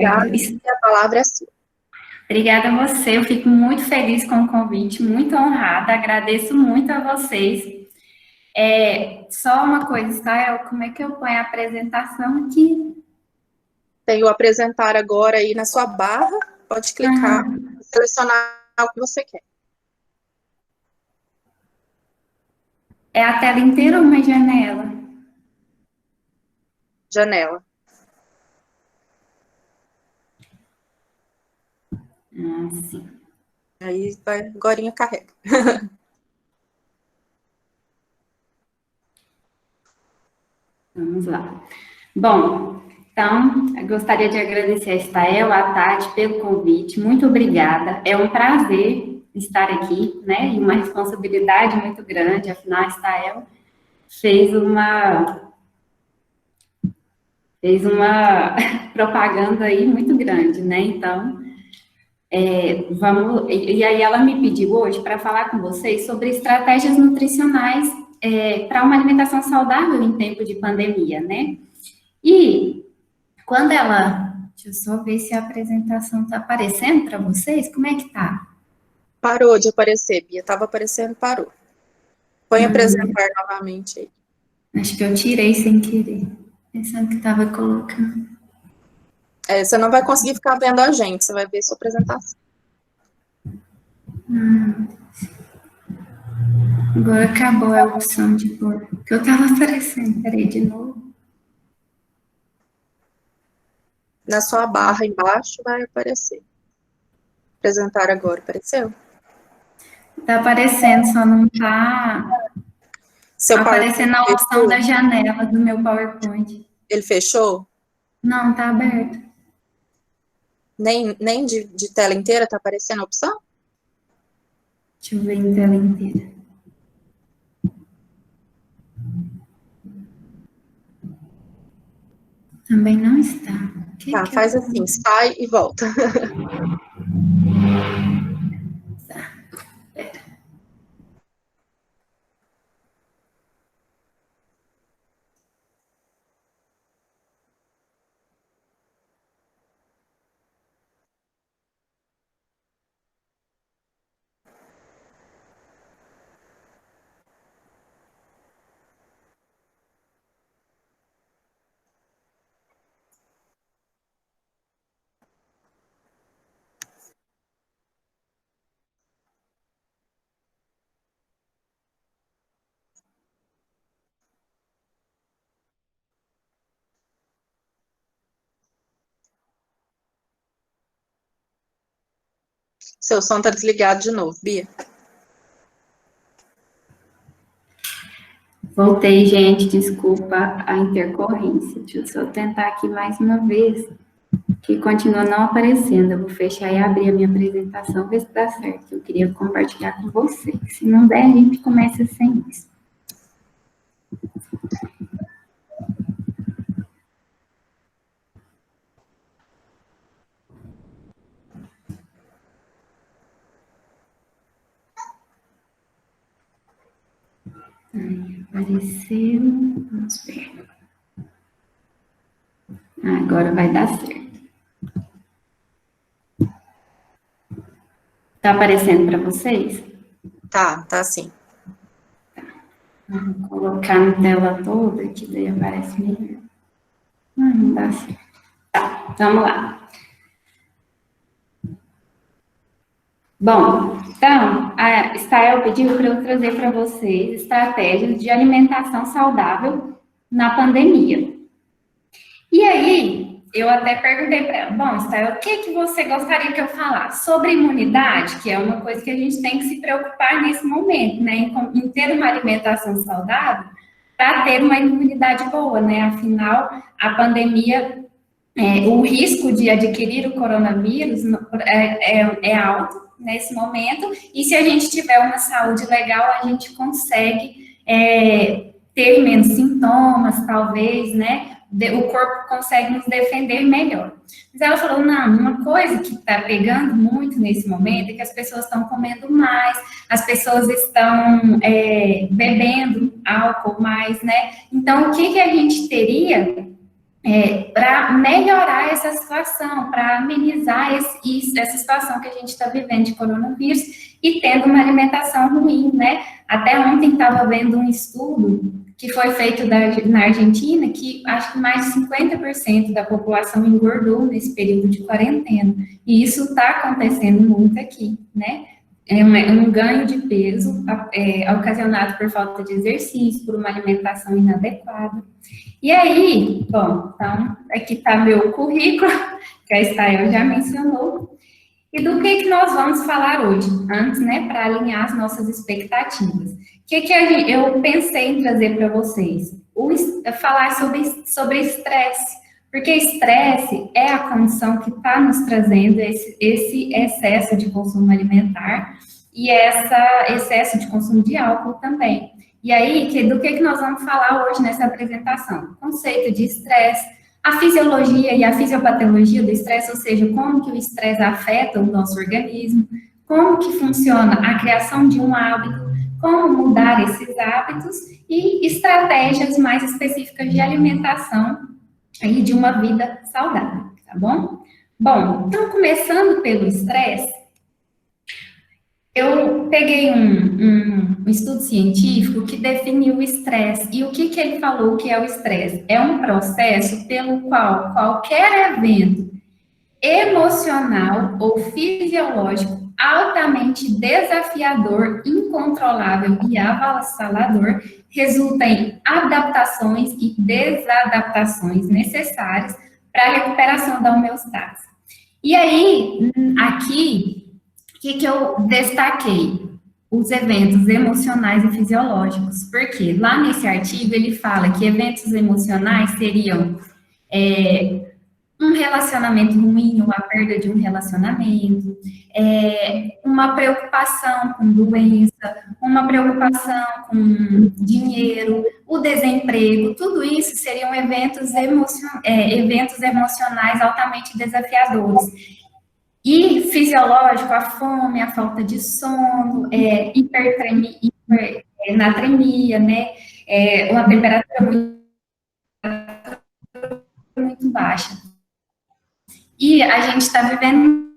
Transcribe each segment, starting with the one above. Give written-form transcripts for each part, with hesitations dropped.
Obrigada, e a palavra é sua. Obrigada a você, eu fico muito feliz com o convite, muito honrada, agradeço muito a vocês. Só uma coisa, Stael, como é que eu ponho a apresentação aqui? Tem o apresentar agora aí na sua barra, pode clicar, selecionar o que você quer. É a tela inteira ou uma janela? Janela. Sim. Aí vai, agorinha carrega. Vamos lá. Bom, então, eu gostaria de agradecer a Stael, a Tati, pelo convite. Muito obrigada. É um prazer estar aqui, né? E uma responsabilidade muito grande, afinal, a Stael fez uma propaganda aí muito grande, né? Então, vamos. E aí ela me pediu hoje para falar com vocês sobre estratégias nutricionais para uma alimentação saudável em tempo de pandemia, né? E quando ela. Deixa eu só ver se a apresentação está aparecendo para vocês. Como é que tá? Parou de aparecer, Bia. Estava aparecendo, parou. Põe apresentar novamente aí. Acho que eu tirei sem querer. Pensando que estava colocando. Você não vai conseguir ficar vendo a gente, você vai ver sua apresentação. Agora acabou a opção de pôr. Que eu estava aparecendo. Peraí, de novo. Na sua barra embaixo vai aparecer. Apresentar agora, apareceu? Tá aparecendo, só não tá Seu aparecendo a opção fechou? da janela do meu PowerPoint. Ele fechou? Não, tá aberto. Nem de tela inteira tá aparecendo a opção? Deixa eu ver em tela inteira. Também não está. Tá, faz assim, sai e volta. Seu som tá desligado de novo, Bia. Voltei, gente, desculpa a intercorrência. Deixa eu só tentar aqui mais uma vez, que continua não aparecendo. Eu vou fechar e abrir a minha apresentação, ver se dá certo. Eu queria compartilhar com vocês. Se não der, a gente começa sem isso. Apareceu. Vamos ver. Agora vai dar certo. Tá aparecendo para vocês? Tá sim. Vou colocar na tela toda, que daí aparece melhor. Não dá certo. Tá, vamos lá. Bom, então, a Stael pediu para eu trazer para vocês estratégias de alimentação saudável na pandemia. E aí, eu até perguntei para ela, bom, Stael, o que você gostaria que eu falasse? Sobre imunidade, que é uma coisa que a gente tem que se preocupar nesse momento, né? Em ter uma alimentação saudável, para ter uma imunidade boa, né? Afinal, a pandemia, o risco de adquirir o coronavírus é alto nesse momento, e se a gente tiver uma saúde legal, a gente consegue ter menos sintomas, talvez, né? O corpo consegue nos defender melhor. Mas ela falou, não, uma coisa que está pegando muito nesse momento é que as pessoas estão comendo mais, as pessoas estão bebendo álcool mais, né? Então, o que a gente teria para melhorar essa situação, para amenizar essa situação que a gente está vivendo de coronavírus e tendo uma alimentação ruim, né? Até ontem estava vendo um estudo que foi feito na Argentina, que acho que mais de 50% da população engordou nesse período de quarentena. E isso está acontecendo muito aqui, né? É um ganho de peso ocasionado por falta de exercício, por uma alimentação inadequada. E aí, bom, então, aqui está meu currículo, que a Estael já mencionou. E do que nós vamos falar hoje? Antes, né, para alinhar as nossas expectativas. Eu pensei em trazer para vocês? Falar sobre estresse. Porque estresse é a condição que está nos trazendo esse excesso de consumo alimentar e esse excesso de consumo de álcool também. E aí, do que nós vamos falar hoje nessa apresentação? Conceito de estresse, a fisiologia e a fisiopatologia do estresse, ou seja, como que o estresse afeta o nosso organismo, como que funciona a criação de um hábito, como mudar esses hábitos e estratégias mais específicas de alimentação e de uma vida saudável, tá bom? Bom, então, começando pelo estresse, eu peguei um estudo científico que definiu o estresse. E o que ele falou que é o estresse? É um processo pelo qual qualquer evento emocional ou fisiológico altamente desafiador, incontrolável e avassalador resulta em adaptações e desadaptações necessárias para a recuperação da homeostase. E aí, aqui, o que eu destaquei? Os eventos emocionais e fisiológicos, porque lá nesse artigo ele fala que eventos emocionais seriam um relacionamento ruim, uma perda de um relacionamento, uma preocupação com doença, uma preocupação com dinheiro, o desemprego, tudo isso seriam eventos emocionais altamente desafiadores. E fisiológico, a fome, a falta de sono, hipernatremia, né? Uma temperatura muito baixa. E a gente está vivendo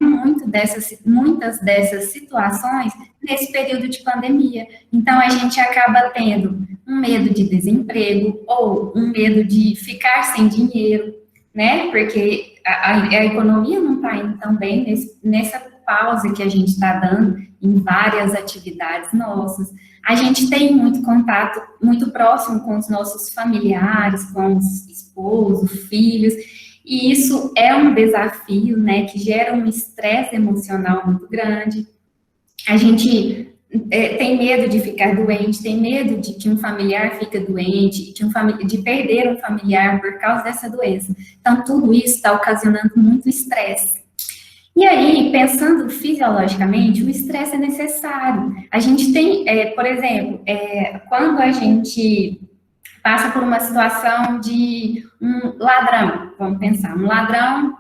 muitas dessas situações nesse período de pandemia. Então, a gente acaba tendo um medo de desemprego ou um medo de ficar sem dinheiro, né? Porque a economia não está indo tão bem nessa pausa que a gente está dando em várias atividades nossas. A gente tem muito contato, muito próximo com os nossos familiares, com os esposos, filhos, e isso é um desafio, né, que gera um estresse emocional muito grande. A gente tem medo de ficar doente, tem medo de que um familiar fique doente, de perder um familiar por causa dessa doença. Então, tudo isso está ocasionando muito estresse. E aí, pensando fisiologicamente, o estresse é necessário. A gente tem, por exemplo, quando a gente passa por uma situação de um ladrão, vamos pensar, um ladrão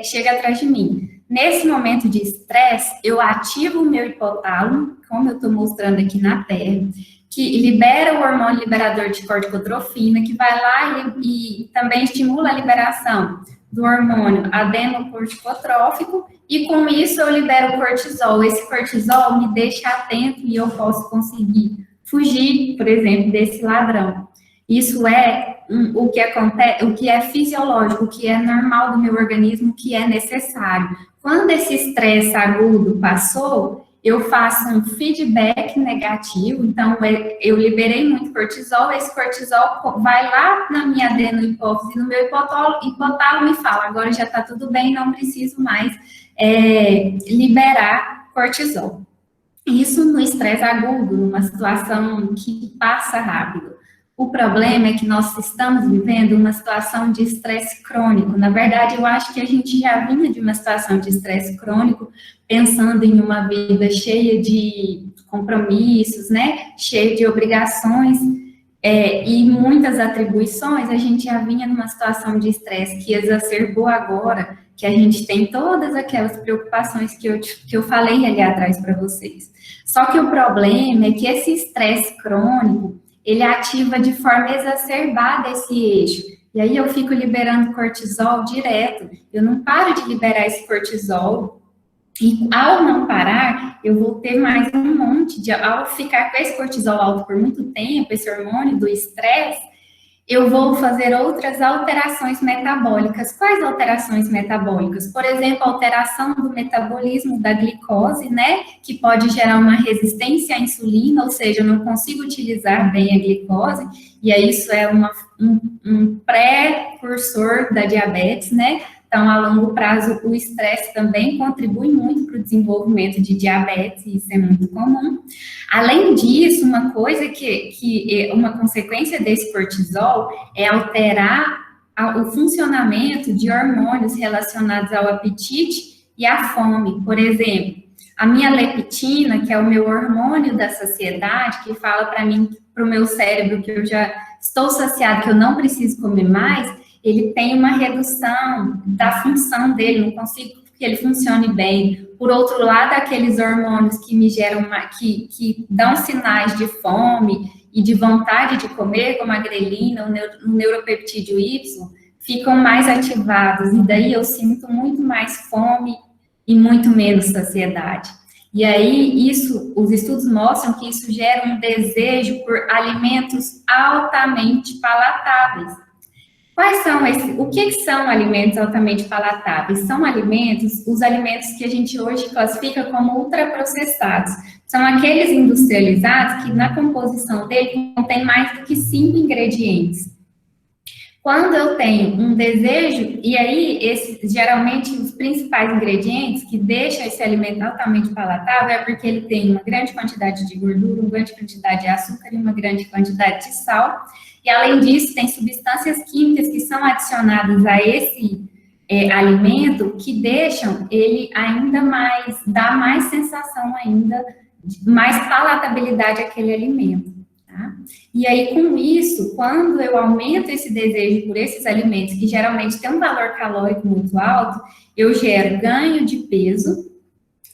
chega atrás de mim. Nesse momento de estresse, eu ativo o meu hipotálamo, como eu estou mostrando aqui na tela, que libera o hormônio liberador de corticotrofina, que vai lá e também estimula a liberação do hormônio adenocorticotrófico, e com isso eu libero o cortisol. Esse cortisol me deixa atento e eu posso conseguir fugir, por exemplo, desse ladrão. Isso é o que acontece, o que é fisiológico, o que é normal do meu organismo, o que é necessário. Quando esse estresse agudo passou, eu faço um feedback negativo, então eu liberei muito cortisol, esse cortisol vai lá na minha adenohipófise, no meu hipotálamo e fala, agora já está tudo bem, não preciso mais liberar cortisol. Isso no estresse agudo, numa situação que passa rápido. O problema é que nós estamos vivendo uma situação de estresse crônico. Na verdade, eu acho que a gente já vinha de uma situação de estresse crônico, pensando em uma vida cheia de compromissos, né? Cheia de obrigações e muitas atribuições. A gente já vinha numa situação de estresse que exacerbou agora, que a gente tem todas aquelas preocupações que eu falei ali atrás para vocês. Só que o problema é que esse estresse crônico, ele ativa de forma exacerbada esse eixo. E aí eu fico liberando cortisol direto. Eu não paro de liberar esse cortisol. E ao não parar, eu vou ter mais um monte de... Ao ficar com esse cortisol alto por muito tempo, esse hormônio do estresse, eu vou fazer outras alterações metabólicas. Quais alterações metabólicas? Por exemplo, alteração do metabolismo da glicose, né? Que pode gerar uma resistência à insulina, ou seja, eu não consigo utilizar bem a glicose, e aí isso é um pré-cursor da diabetes, né? Então, a longo prazo, o estresse também contribui muito para o desenvolvimento de diabetes, e isso é muito comum. Além disso, uma coisa que uma consequência desse cortisol é alterar o funcionamento de hormônios relacionados ao apetite e à fome. Por exemplo, a minha leptina, que é o meu hormônio da saciedade, que fala para mim, para o meu cérebro, que eu já estou saciado, que eu não preciso comer mais, ele tem uma redução da função dele, não consigo que ele funcione bem. Por outro lado, aqueles hormônios que me geram, que dão sinais de fome e de vontade de comer, como a grelina, o neuropeptídeo Y, ficam mais ativados, e daí eu sinto muito mais fome e muito menos saciedade. E aí, os estudos mostram que isso gera um desejo por alimentos altamente palatáveis. Quais são o que são alimentos altamente palatáveis? São os alimentos que a gente hoje classifica como ultraprocessados. São aqueles industrializados que na composição dele contém mais do que 5 ingredientes. Quando eu tenho um desejo, e aí, geralmente, os principais ingredientes que deixam esse alimento altamente palatável é porque ele tem uma grande quantidade de gordura, uma grande quantidade de açúcar e uma grande quantidade de sal. E, além disso, tem substâncias químicas que são adicionadas a esse alimento que deixam ele ainda mais, dá mais sensação ainda, mais palatabilidade àquele alimento. Tá? E aí, com isso, quando eu aumento esse desejo por esses alimentos, que geralmente têm um valor calórico muito alto, eu gero ganho de peso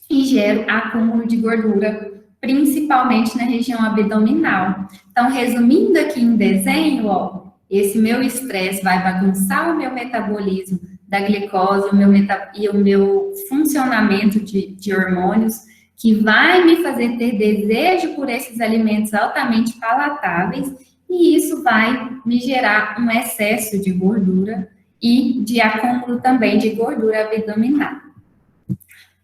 e gero acúmulo de gordura, principalmente na região abdominal. Então, resumindo aqui em desenho, ó, esse meu estresse vai bagunçar o meu metabolismo da glicose e o meu funcionamento de hormônios, que vai me fazer ter desejo por esses alimentos altamente palatáveis, e isso vai me gerar um excesso de gordura e de acúmulo também de gordura abdominal.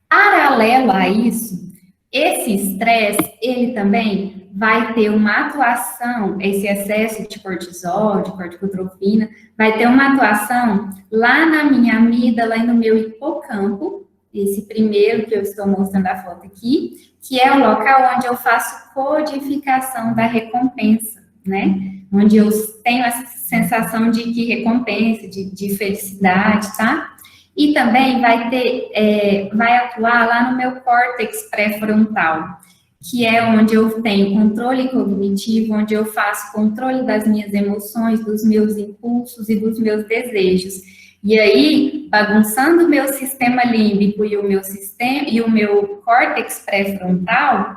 Paralelo a isso, esse estresse, ele também vai ter uma atuação, esse excesso de cortisol, de corticotropina, vai ter uma atuação lá na minha amígdala e no meu hipocampo, esse primeiro que eu estou mostrando a foto aqui, que é o local onde eu faço codificação da recompensa, né? Onde eu tenho essa sensação de que recompensa, de felicidade, tá? E também vai atuar lá no meu córtex pré-frontal, que é onde eu tenho controle cognitivo, onde eu faço controle das minhas emoções, dos meus impulsos e dos meus desejos. E aí, bagunçando o meu sistema límbico e o meu córtex pré-frontal,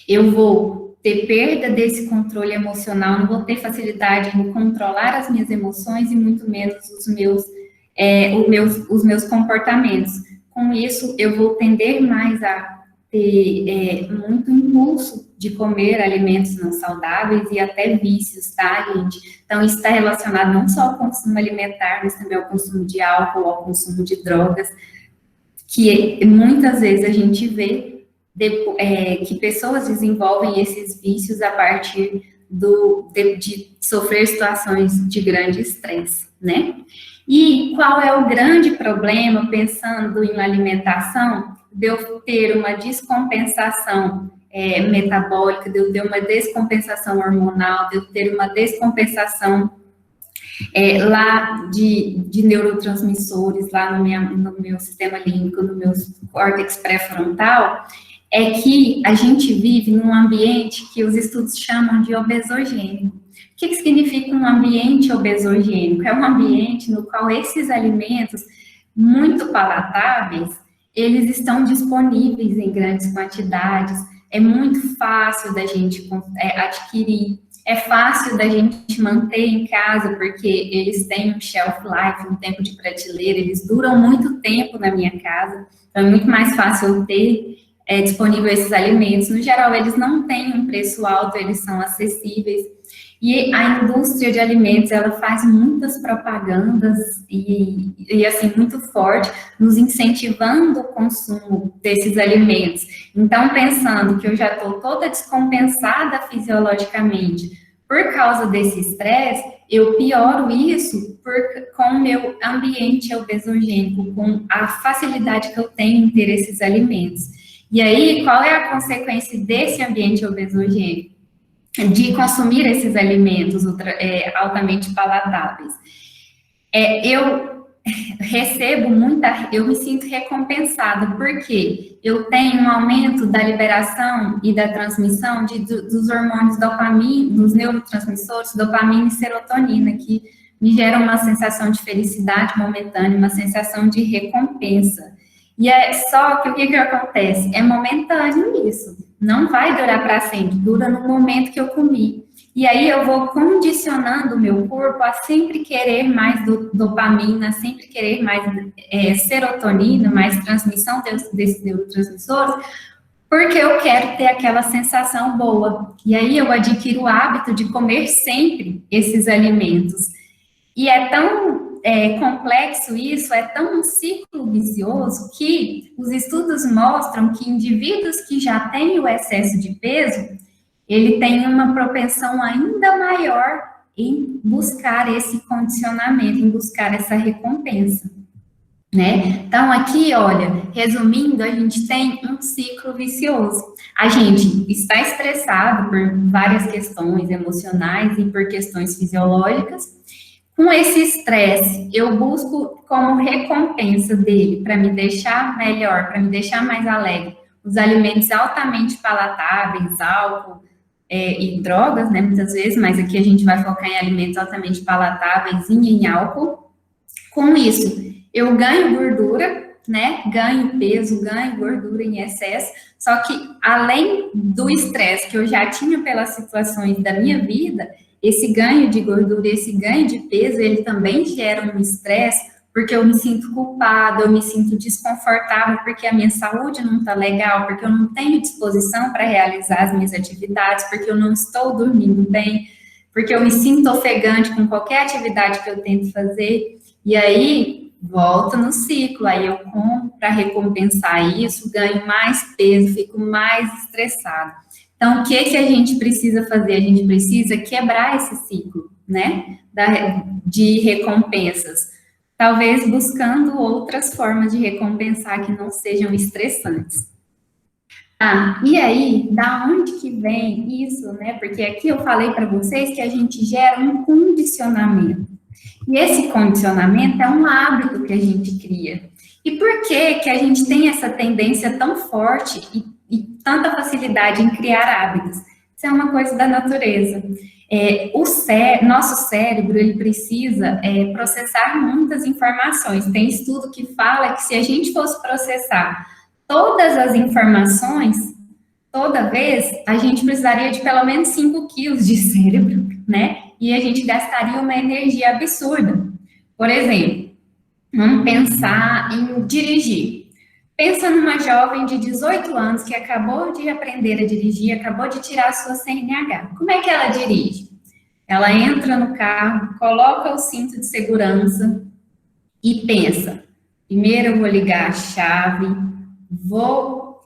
eu vou ter perda desse controle emocional, não vou ter facilidade em controlar as minhas emoções e muito menos os meus comportamentos. Com isso, eu vou tender mais a ter muito impulso de comer alimentos não saudáveis e até vícios, tá, gente? Então, isso está relacionado não só ao consumo alimentar, mas também ao consumo de álcool, ao consumo de drogas, que muitas vezes a gente vê que pessoas desenvolvem esses vícios a partir de sofrer situações de grande estresse, né? E qual é o grande problema, pensando em alimentação, de eu ter uma descompensação metabólica, de eu ter uma descompensação hormonal, de eu ter uma descompensação lá de neurotransmissores, lá no meu sistema límbico, no meu córtex pré-frontal, é que a gente vive num ambiente que os estudos chamam de obesogênico. O que significa um ambiente obesogênico? É um ambiente no qual esses alimentos muito palatáveis, eles estão disponíveis em grandes quantidades, é muito fácil da gente adquirir, é fácil da gente manter em casa, porque eles têm um shelf life, um tempo de prateleira, eles duram muito tempo na minha casa, então é muito mais fácil eu ter disponível esses alimentos. No geral, eles não têm um preço alto, eles são acessíveis. E a indústria de alimentos, ela faz muitas propagandas e assim, muito forte, nos incentivando o consumo desses alimentos. Então, pensando que eu já estou toda descompensada fisiologicamente por causa desse estresse, eu pioro isso com o meu ambiente obesogênico, com a facilidade que eu tenho em ter esses alimentos. E aí, qual é a consequência desse ambiente obesogênico? De consumir esses alimentos altamente palatáveis. Eu recebo eu me sinto recompensada, porque eu tenho um aumento da liberação e da transmissão dos hormônios dopamina, dos neurotransmissores, dopamina e serotonina, que me geram uma sensação de felicidade momentânea, uma sensação de recompensa. E só que o que acontece? É momentâneo isso. Não vai durar para sempre, dura no momento que eu comi. E aí eu vou condicionando o meu corpo a sempre querer mais dopamina, sempre querer mais serotonina, mais transmissão desses neurotransmissores, porque eu quero ter aquela sensação boa. E aí eu adquiro o hábito de comer sempre esses alimentos. E é tão complexo isso, é tão um ciclo vicioso que os estudos mostram que indivíduos que já têm o excesso de peso, ele tem uma propensão ainda maior em buscar esse condicionamento, em buscar essa recompensa, né? Então, aqui, olha, resumindo, a gente tem um ciclo vicioso. A gente está estressado por várias questões emocionais e por questões fisiológicas. Com esse estresse, eu busco como recompensa dele, para me deixar melhor, para me deixar mais alegre, os alimentos altamente palatáveis, álcool e drogas, né, muitas vezes, mas aqui a gente vai focar em alimentos altamente palatáveis e em álcool. Com isso, eu ganho gordura, né, ganho peso, ganho gordura em excesso, só que além do estresse que eu já tinha pelas situações da minha vida, esse ganho de gordura, esse ganho de peso, ele também gera um estresse, porque eu me sinto culpada, eu me sinto desconfortável, porque a minha saúde não está legal, porque eu não tenho disposição para realizar as minhas atividades, porque eu não estou dormindo bem, porque eu me sinto ofegante com qualquer atividade que eu tento fazer, e aí volto no ciclo, aí eu como para recompensar isso, ganho mais peso, fico mais estressado. Então, o que a gente precisa fazer? A gente precisa quebrar esse ciclo, né, de recompensas. Talvez buscando outras formas de recompensar que não sejam estressantes. E aí, da onde que vem isso, né? Porque aqui eu falei para vocês que a gente gera um condicionamento. E esse condicionamento é um hábito que a gente cria. E por que a gente tem essa tendência tão forte e tanta facilidade em criar hábitos? Isso é uma coisa da natureza. Nosso cérebro, ele precisa processar muitas informações. Tem estudo que fala que se a gente fosse processar todas as informações, toda vez, a gente precisaria de pelo menos 5 quilos de cérebro, né? E a gente gastaria uma energia absurda. Por exemplo, vamos pensar em dirigir. Pensa numa jovem de 18 anos que acabou de aprender a dirigir, acabou de tirar a sua CNH. Como é que ela dirige? Ela entra no carro, coloca o cinto de segurança e pensa: primeiro eu vou ligar a chave, vou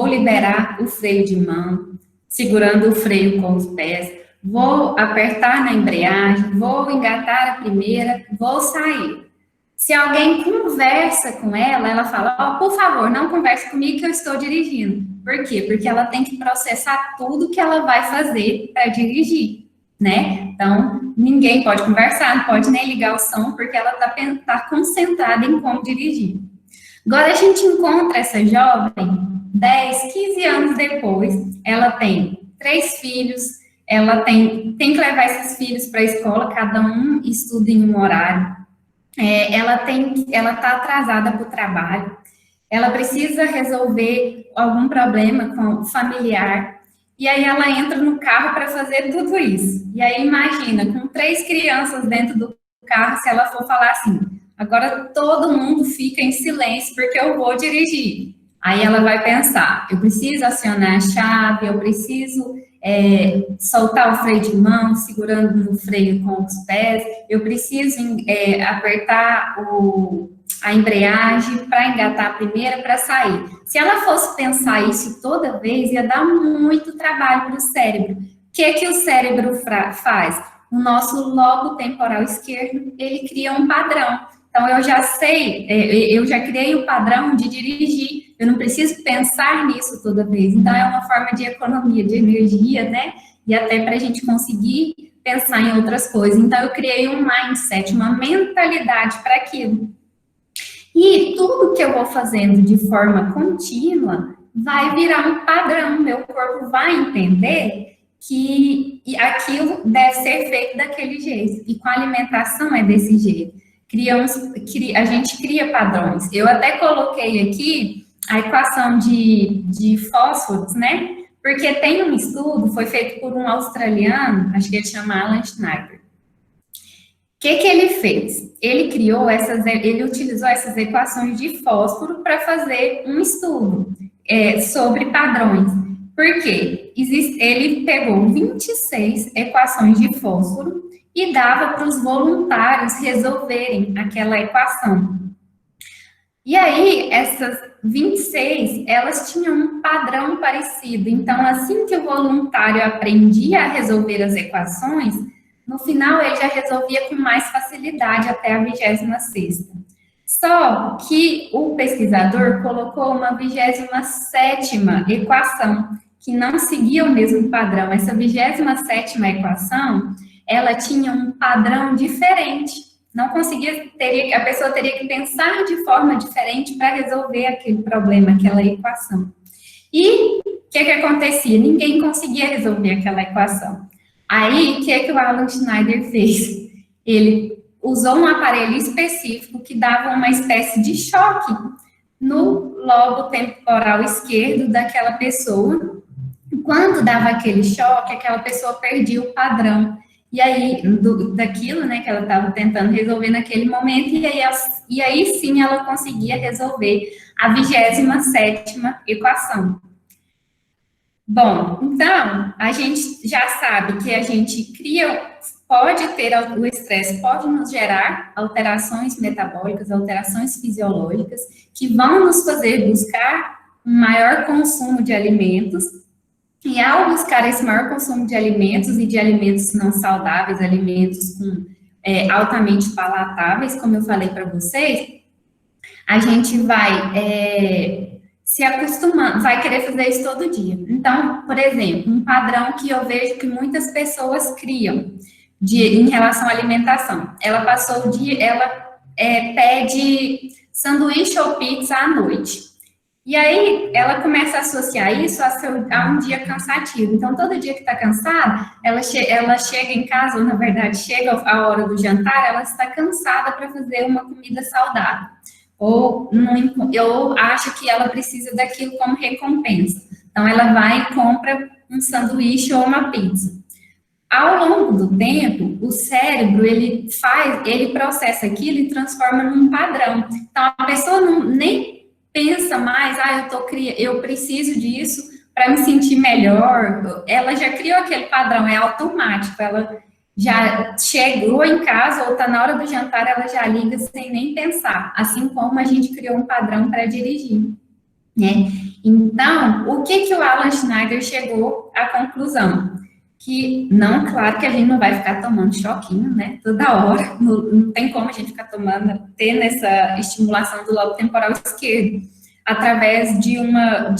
liberar o freio de mão, segurando o freio com os pés, vou apertar na embreagem, vou engatar a primeira, vou sair. Se alguém conversa com ela, ela fala: por favor, não converse comigo que eu estou dirigindo. Por quê? Porque ela tem que processar tudo que ela vai fazer para dirigir, né? Então, ninguém pode conversar, não pode nem ligar o som, porque ela tá concentrada em como dirigir. Agora, a gente encontra essa jovem 10, 15 anos depois, ela tem 3 filhos, ela tem que levar esses filhos para a escola, cada um estuda em um horário. Ela está atrasada para o trabalho, ela precisa resolver algum problema com familiar, e aí ela entra no carro para fazer tudo isso. E aí imagina, com 3 crianças dentro do carro, se ela for falar assim, agora todo mundo fica em silêncio porque eu vou dirigir. Aí ela vai pensar, eu preciso acionar a chave, eu preciso soltar o freio de mão, segurando no freio com os pés, eu preciso apertar a embreagem para engatar a primeira para sair. Se ela fosse pensar isso toda vez, ia dar muito trabalho para o cérebro. O que o cérebro faz? O nosso lobo temporal esquerdo, ele cria um padrão. Então, eu já sei, eu já criei o padrão de dirigir, eu não preciso pensar nisso toda vez. Então, é uma forma de economia de energia, né? E até para a gente conseguir pensar em outras coisas. Então, eu criei um mindset, uma mentalidade para aquilo. E tudo que eu vou fazendo de forma contínua vai virar um padrão. Meu corpo vai entender que aquilo deve ser feito daquele jeito. E com a alimentação é desse jeito. A gente cria padrões. Eu até coloquei aqui a equação de fósforos, né? Porque tem um estudo, foi feito por um australiano, acho que ele chama Alan Schneider. O que ele fez? Ele utilizou essas equações de fósforo para fazer um estudo sobre padrões. Por quê? Ele pegou 26 equações de fósforo e dava para os voluntários resolverem aquela equação. E aí, essas 26, elas tinham um padrão parecido. Então, assim que o voluntário aprendia a resolver as equações, no final ele já resolvia com mais facilidade até a 26ª. Só que o pesquisador colocou uma 27ª equação, que não seguia o mesmo padrão. Essa 27ª equação, ela tinha um padrão diferente. Não conseguia, a pessoa teria que pensar de forma diferente para resolver aquele problema, aquela equação. E o que acontecia? Ninguém conseguia resolver aquela equação. Aí, o que o Alan Schneider fez? Ele usou um aparelho específico que dava uma espécie de choque no lobo temporal esquerdo daquela pessoa. Quando dava aquele choque, aquela pessoa perdia o padrão. E aí, daquilo, né, que ela estava tentando resolver naquele momento, e aí sim ela conseguia resolver a 27ª equação. Bom, então, a gente já sabe que a gente o estresse pode nos gerar alterações metabólicas, alterações fisiológicas, que vão nos fazer buscar um maior consumo de alimentos. E ao buscar esse maior consumo de alimentos e de alimentos não saudáveis, alimentos altamente palatáveis, como eu falei para vocês, a gente vai se acostumando, vai querer fazer isso todo dia. Então, por exemplo, um padrão que eu vejo que muitas pessoas criam em relação à alimentação. Ela passou o dia, ela pede sanduíche ou pizza à noite. E aí, ela começa a associar isso a um dia cansativo. Então, todo dia que está cansada, ela chega em casa, ou na verdade, chega a hora do jantar, ela está cansada para fazer uma comida saudável. Ou acha que ela precisa daquilo como recompensa. Então, ela vai e compra um sanduíche ou uma pizza. Ao longo do tempo, o cérebro, ele processa aquilo e transforma num padrão. Então, a pessoa nem pensa mais, eu preciso disso para me sentir melhor. Ela já criou aquele padrão, é automático. Ela já chegou em casa ou está na hora do jantar, ela já liga sem nem pensar. Assim como a gente criou um padrão para dirigir, né? Então, o que o Alan Schneider chegou à conclusão? Que, claro que a gente não vai ficar tomando choquinho, né, toda hora, não tem como a gente ficar tendo essa estimulação do lobo temporal esquerdo, através de uma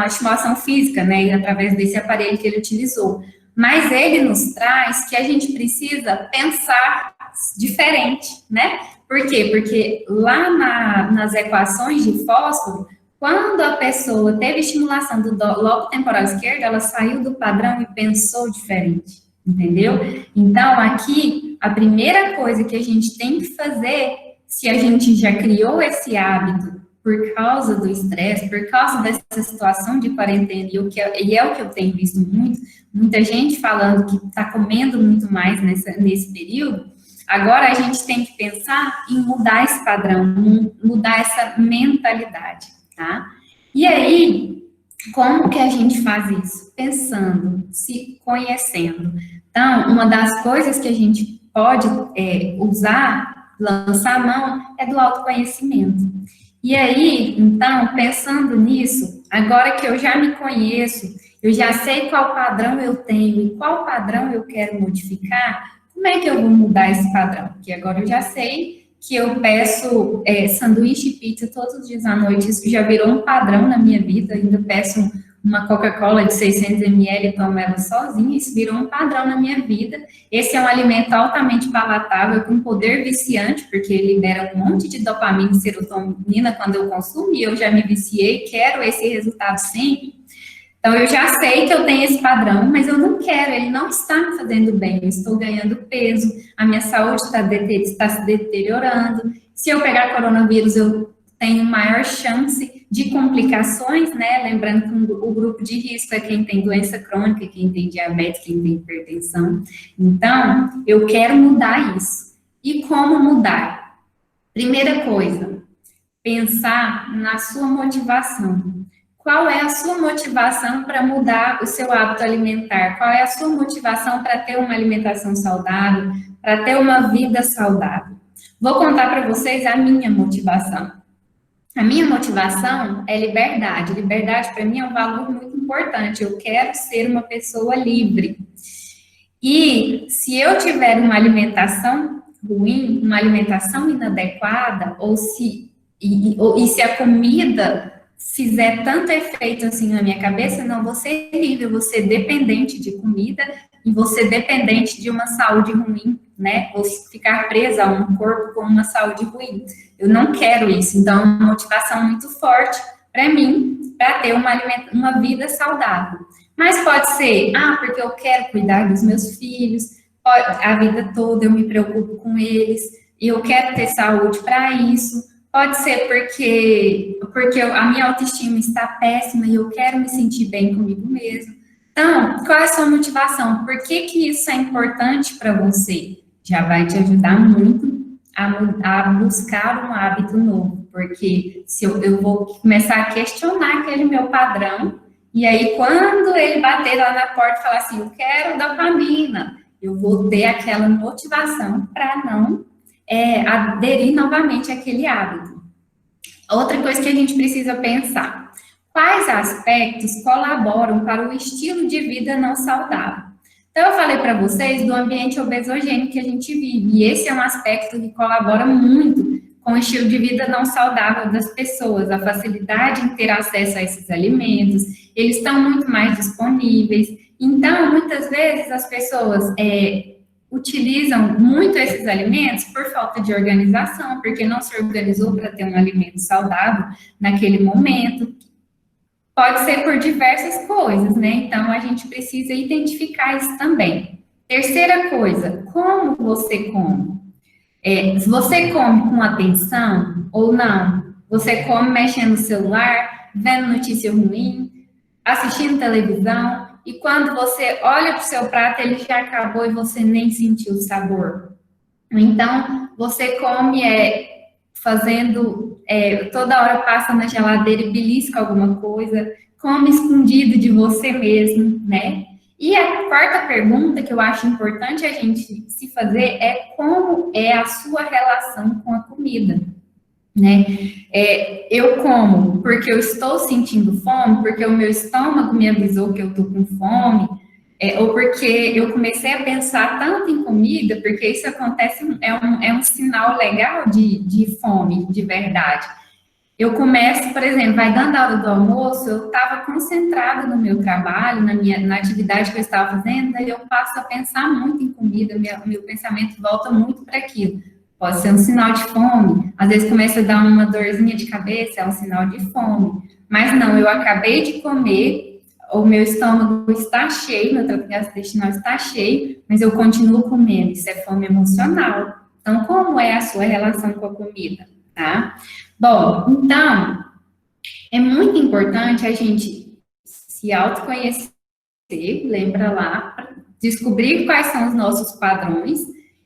estimulação física, né, através desse aparelho que ele utilizou. Mas ele nos traz que a gente precisa pensar diferente, né? Por quê? Porque lá nas equações de fósforo, quando a pessoa teve estimulação do lobo temporal esquerdo, ela saiu do padrão e pensou diferente, entendeu? Então, aqui, a primeira coisa que a gente tem que fazer, se a gente já criou esse hábito por causa do estresse, por causa dessa situação de quarentena, e é o que eu tenho visto muita gente falando que está comendo muito mais nesse período. Agora a gente tem que pensar em mudar esse padrão, mudar essa mentalidade, tá? E aí, como que a gente faz isso? Pensando, se conhecendo. Então, uma das coisas que a gente pode usar, lançar a mão, é do autoconhecimento. E aí, então, pensando nisso, agora que eu já me conheço, eu já sei qual padrão eu tenho e qual padrão eu quero modificar, como é que eu vou mudar esse padrão? Porque agora eu já sei que eu peço sanduíche e pizza todos os dias à noite, isso já virou um padrão na minha vida, ainda peço uma Coca-Cola de 600 ml e tomo ela sozinha, isso virou um padrão na minha vida. Esse é um alimento altamente palatável, com poder viciante, porque ele libera um monte de dopamina e serotonina quando eu consumo, e eu já me viciei, quero esse resultado sempre. Então, eu já sei que eu tenho esse padrão, mas eu não quero, ele não está me fazendo bem, eu estou ganhando peso, a minha saúde está se deteriorando. Se eu pegar coronavírus, eu tenho maior chance de complicações, né? Lembrando que o grupo de risco é quem tem doença crônica, quem tem diabetes, quem tem hipertensão. Então, eu quero mudar isso. E como mudar? Primeira coisa, pensar na sua motivação. Qual é a sua motivação para mudar o seu hábito alimentar? Qual é a sua motivação para ter uma alimentação saudável, para ter uma vida saudável? Vou contar para vocês a minha motivação. A minha motivação é liberdade. Liberdade, para mim, é um valor muito importante. Eu quero ser uma pessoa livre. E se eu tiver uma alimentação ruim, uma alimentação inadequada, ou se a comida fizer tanto efeito assim na minha cabeça, não vou ser livre, eu vou ser dependente de comida e vou ser dependente de uma saúde ruim, né? Vou ficar presa a um corpo com uma saúde ruim. Eu não quero isso. Então, é uma motivação muito forte para mim, para ter uma vida saudável. Mas pode ser, porque eu quero cuidar dos meus filhos, a vida toda eu me preocupo com eles, e eu quero ter saúde para isso. Pode ser porque a minha autoestima está péssima e eu quero me sentir bem comigo mesmo. Então, qual é a sua motivação? Por que isso é importante para você? Já vai te ajudar muito a buscar um hábito novo, porque se eu vou começar a questionar aquele meu padrão, e aí quando ele bater lá na porta e falar assim, eu quero dopamina, eu vou ter aquela motivação para não aderir novamente àquele hábito. Outra coisa que a gente precisa pensar, quais aspectos colaboram para o estilo de vida não saudável? Então, eu falei para vocês do ambiente obesogênico que a gente vive, e esse é um aspecto que colabora muito com o estilo de vida não saudável das pessoas, a facilidade em ter acesso a esses alimentos, eles estão muito mais disponíveis. Então, muitas vezes as pessoas utilizam muito esses alimentos por falta de organização, porque não se organizou para ter um alimento saudável naquele momento. Pode ser por diversas coisas, né? Então, a gente precisa identificar isso também. Terceira coisa, como você come? Você come com atenção ou não? Você come mexendo no celular, vendo notícia ruim, assistindo televisão, e quando você olha para o seu prato, ele já acabou e você nem sentiu o sabor. Então, você come fazendo, toda hora passa na geladeira e belisca alguma coisa, come escondido de você mesmo, né? E a quarta pergunta que eu acho importante a gente se fazer é como é a sua relação com a comida, né? Eu como porque eu estou sentindo fome, porque o meu estômago me avisou que eu estou com fome, ou porque eu comecei a pensar tanto em comida, porque isso acontece, é um sinal legal de fome, de verdade. Eu começo, por exemplo, vai dando a hora do almoço, eu estava concentrada no meu trabalho, na atividade que eu estava fazendo, daí eu passo a pensar muito em comida, meu pensamento volta muito para aquilo. Pode ser um sinal de fome, às vezes começa a dar uma dorzinha de cabeça, é um sinal de fome. Mas não, eu acabei de comer, o meu estômago está cheio, meu trato gastrointestinal está cheio, mas eu continuo comendo, isso é fome emocional. Então, como é a sua relação com a comida? tá? Bom, então, é muito importante a gente se autoconhecer, lembra lá, descobrir quais são os nossos padrões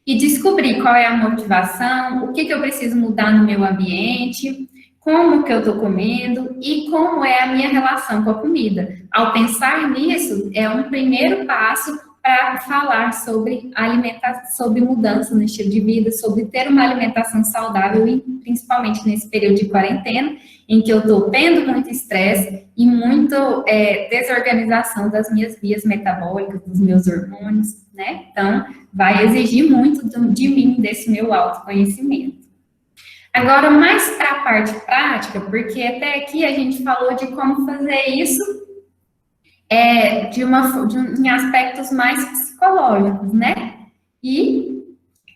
e descobrir qual é a motivação, o que eu preciso mudar no meu ambiente, como que eu estou comendo e como é a minha relação com a comida. Ao pensar nisso, é um primeiro passo para falar sobre alimentação, sobre mudança no estilo de vida, sobre ter uma alimentação saudável e principalmente nesse período de quarentena, em que eu estou tendo muito estresse e muito desorganização das minhas vias metabólicas, dos meus hormônios, né? Então, vai exigir muito de mim, desse meu autoconhecimento. Agora, mais para a parte prática, porque até aqui a gente falou de como fazer isso em aspectos mais psicológicos, né? E,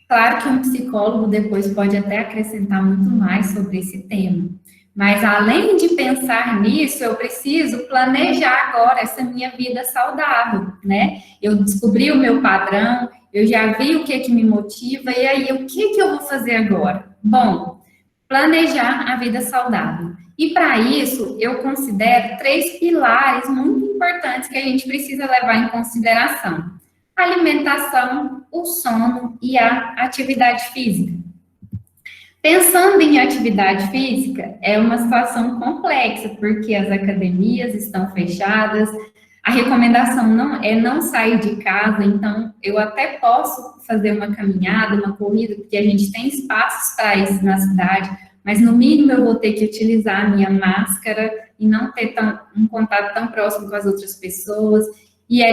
claro que um psicólogo depois pode até acrescentar muito mais sobre esse tema. Mas, além de pensar nisso, eu preciso planejar agora essa minha vida saudável, né? Eu descobri o meu padrão, eu já vi o que me motiva, e aí, o que eu vou fazer agora? Bom, planejar a vida saudável. E para isso, eu considero 3 pilares muito importantes que a gente precisa levar em consideração: a alimentação, o sono e a atividade física. Pensando em atividade física, é uma situação complexa, porque as academias estão fechadas, a recomendação não sair de casa, então eu até posso fazer uma caminhada, uma corrida, porque a gente tem espaços para isso na cidade, mas no mínimo eu vou ter que utilizar a minha máscara e não ter um contato tão próximo com as outras pessoas, e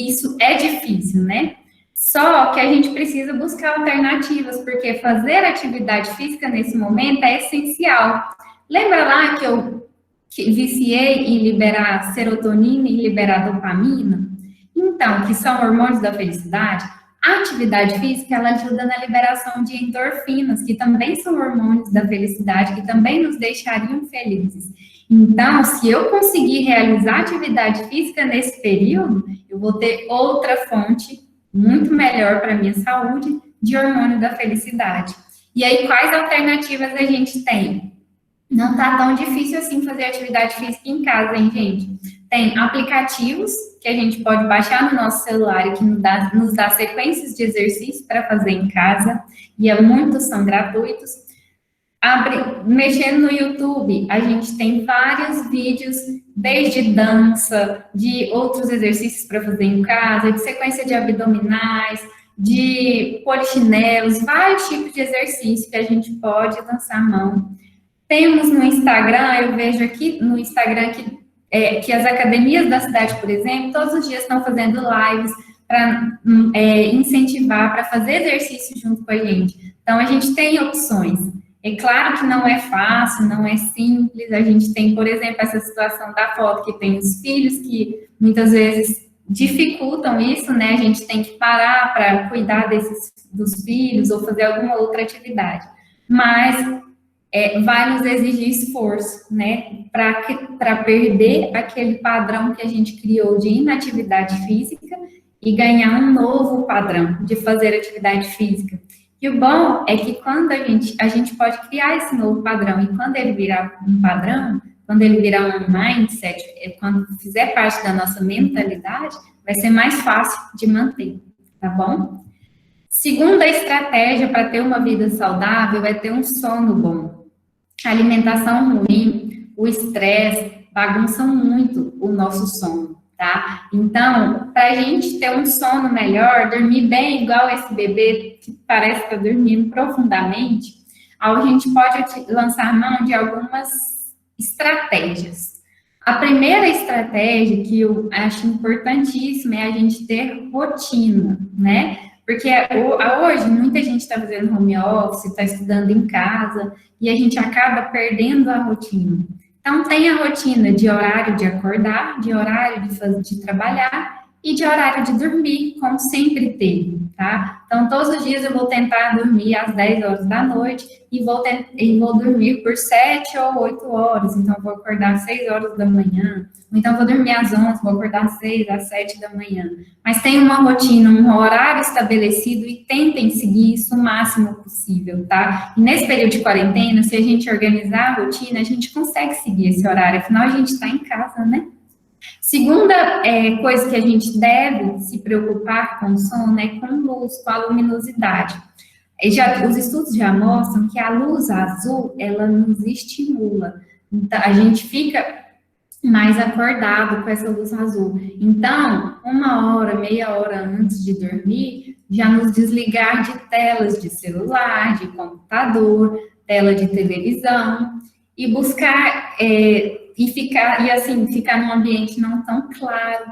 isso é difícil, né? Só que a gente precisa buscar alternativas, porque fazer atividade física nesse momento é essencial. Lembra lá que eu viciei em liberar serotonina e liberar dopamina? Então, que são hormônios da felicidade. A atividade física, ela ajuda na liberação de endorfinas, que também são hormônios da felicidade, que também nos deixariam felizes. Então, se eu conseguir realizar atividade física nesse período, eu vou ter outra fonte muito melhor para a minha saúde de hormônio da felicidade. E aí, quais alternativas a gente tem? Não está tão difícil assim fazer atividade física em casa, hein, gente? Tem aplicativos que a gente pode baixar no nosso celular e que nos dá sequências de exercícios para fazer em casa, e muitos são gratuitos. Mexendo no YouTube, a gente tem vários vídeos, desde dança, de outros exercícios para fazer em casa, de sequência de abdominais, de polichinelos, vários tipos de exercício que a gente pode lançar a mão. Temos no Instagram, eu vejo aqui no Instagram que as academias da cidade, por exemplo, todos os dias estão fazendo lives para incentivar, para fazer exercício junto com a gente. Então, a gente tem opções. É claro que não é fácil, não é simples. A gente tem, por exemplo, essa situação da foto que tem os filhos que muitas vezes dificultam isso, né? A gente tem que parar para cuidar dos filhos ou fazer alguma outra atividade. Mas vai nos exigir esforço, né? Para perder aquele padrão que a gente criou de inatividade física e ganhar um novo padrão de fazer atividade física. E o bom é que quando a gente pode criar esse novo padrão, e quando ele virar um padrão, quando ele virar um mindset, quando fizer parte da nossa mentalidade, vai ser mais fácil de manter, tá bom? Segunda estratégia para ter uma vida saudável é ter um sono bom. A alimentação ruim, o estresse bagunçam muito o nosso sono, tá? Então, para a gente ter um sono melhor, dormir bem, igual esse bebê que parece estar dormindo profundamente, a gente pode lançar mão de algumas estratégias. A primeira estratégia que eu acho importantíssima é a gente ter rotina, né? Porque hoje muita gente está fazendo home office, está estudando em casa, e a gente acaba perdendo a rotina. Então, tem a rotina de horário de acordar, de horário de trabalhar e de horário de dormir, como sempre teve, tá? Então, todos os dias eu vou tentar dormir às 10 horas da noite e vou dormir por 7 ou 8 horas. Então, vou acordar às 6 horas da manhã. Ou então, vou dormir às 11, vou acordar às 6, às 7 da manhã. Mas tem uma rotina, um horário estabelecido e tentem seguir isso o máximo possível, tá? E nesse período de quarentena, se a gente organizar a rotina, a gente consegue seguir esse horário. Afinal, a gente está em casa, né? Segunda coisa que a gente deve se preocupar com o sono é com luz, com a luminosidade. Os estudos já mostram que a luz azul, ela nos estimula. Então, a gente fica mais acordado com essa luz azul. Então, 1 hora, meia hora antes de dormir, já nos desligar de telas de celular, de computador, tela de televisão, e buscar ficar num ambiente não tão claro,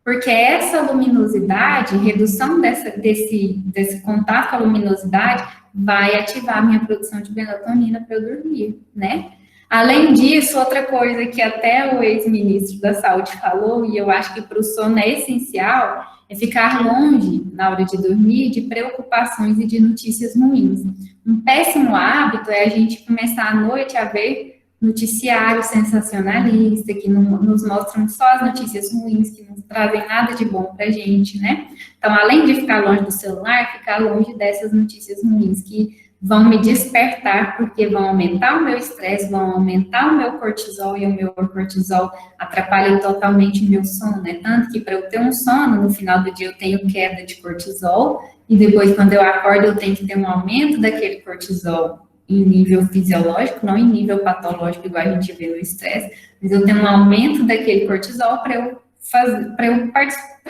porque essa luminosidade, redução desse contato com a luminosidade, vai ativar a minha produção de melatonina para eu dormir, né? Além disso, outra coisa que até o ex-ministro da Saúde falou, e eu acho que para o sono é essencial, é ficar longe, na hora de dormir, de preocupações e de notícias ruins. Um péssimo hábito é a gente começar à noite a ver noticiário sensacionalista, que nos mostram só as notícias ruins, que não trazem nada de bom para a gente, né? Então, além de ficar longe do celular, ficar longe dessas notícias ruins, que vão me despertar, porque vão aumentar o meu estresse, vão aumentar o meu cortisol, e o meu cortisol atrapalha totalmente o meu sono, né? Tanto que para eu ter um sono, no final do dia eu tenho queda de cortisol, e depois, quando eu acordo, eu tenho que ter um aumento daquele cortisol em nível fisiológico, não em nível patológico, igual a gente vê no estresse, mas eu tenho um aumento daquele cortisol para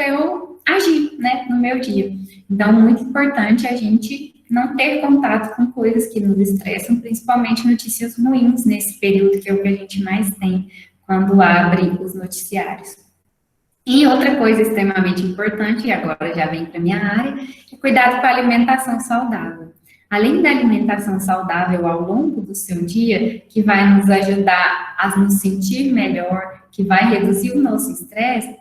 eu agir, né, no meu dia. Então, muito importante a gente não ter contato com coisas que nos estressam, principalmente notícias ruins nesse período, que é o que a gente mais tem quando abre os noticiários. E outra coisa extremamente importante, e agora já vem para a minha área, é cuidado com a alimentação saudável. Além da alimentação saudável ao longo do seu dia, que vai nos ajudar a nos sentir melhor, que vai reduzir o nosso estresse,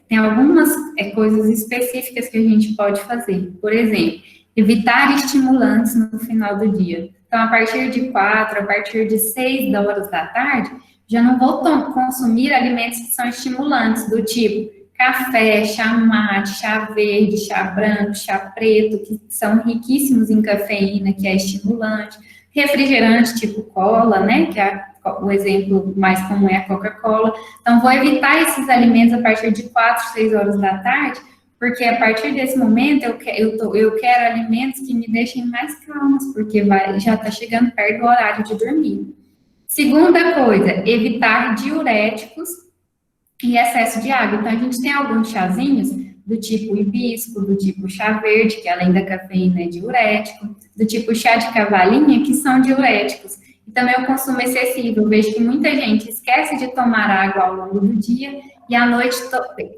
tem algumas coisas específicas que a gente pode fazer. Por exemplo, evitar estimulantes no final do dia. Então, a partir de 4, a partir de 6 horas da tarde, já não vou consumir alimentos que são estimulantes, do tipo café, chá mate, chá verde, chá branco, chá preto, que são riquíssimos em cafeína, que é estimulante. Refrigerante tipo cola, né, que é o exemplo mais comum é a Coca-Cola. Então, vou evitar esses alimentos a partir de 4, 6 horas da tarde, porque a partir desse momento eu quero alimentos que me deixem mais calmas, porque já está chegando perto do horário de dormir. Segunda coisa, evitar diuréticos e excesso de água. Então, a gente tem alguns chazinhos do tipo hibisco, do tipo chá verde, que além da cafeína é diurético, do tipo chá de cavalinha, que são diuréticos. E também o consumo excessivo. Eu vejo que muita gente esquece de tomar água ao longo do dia e à noite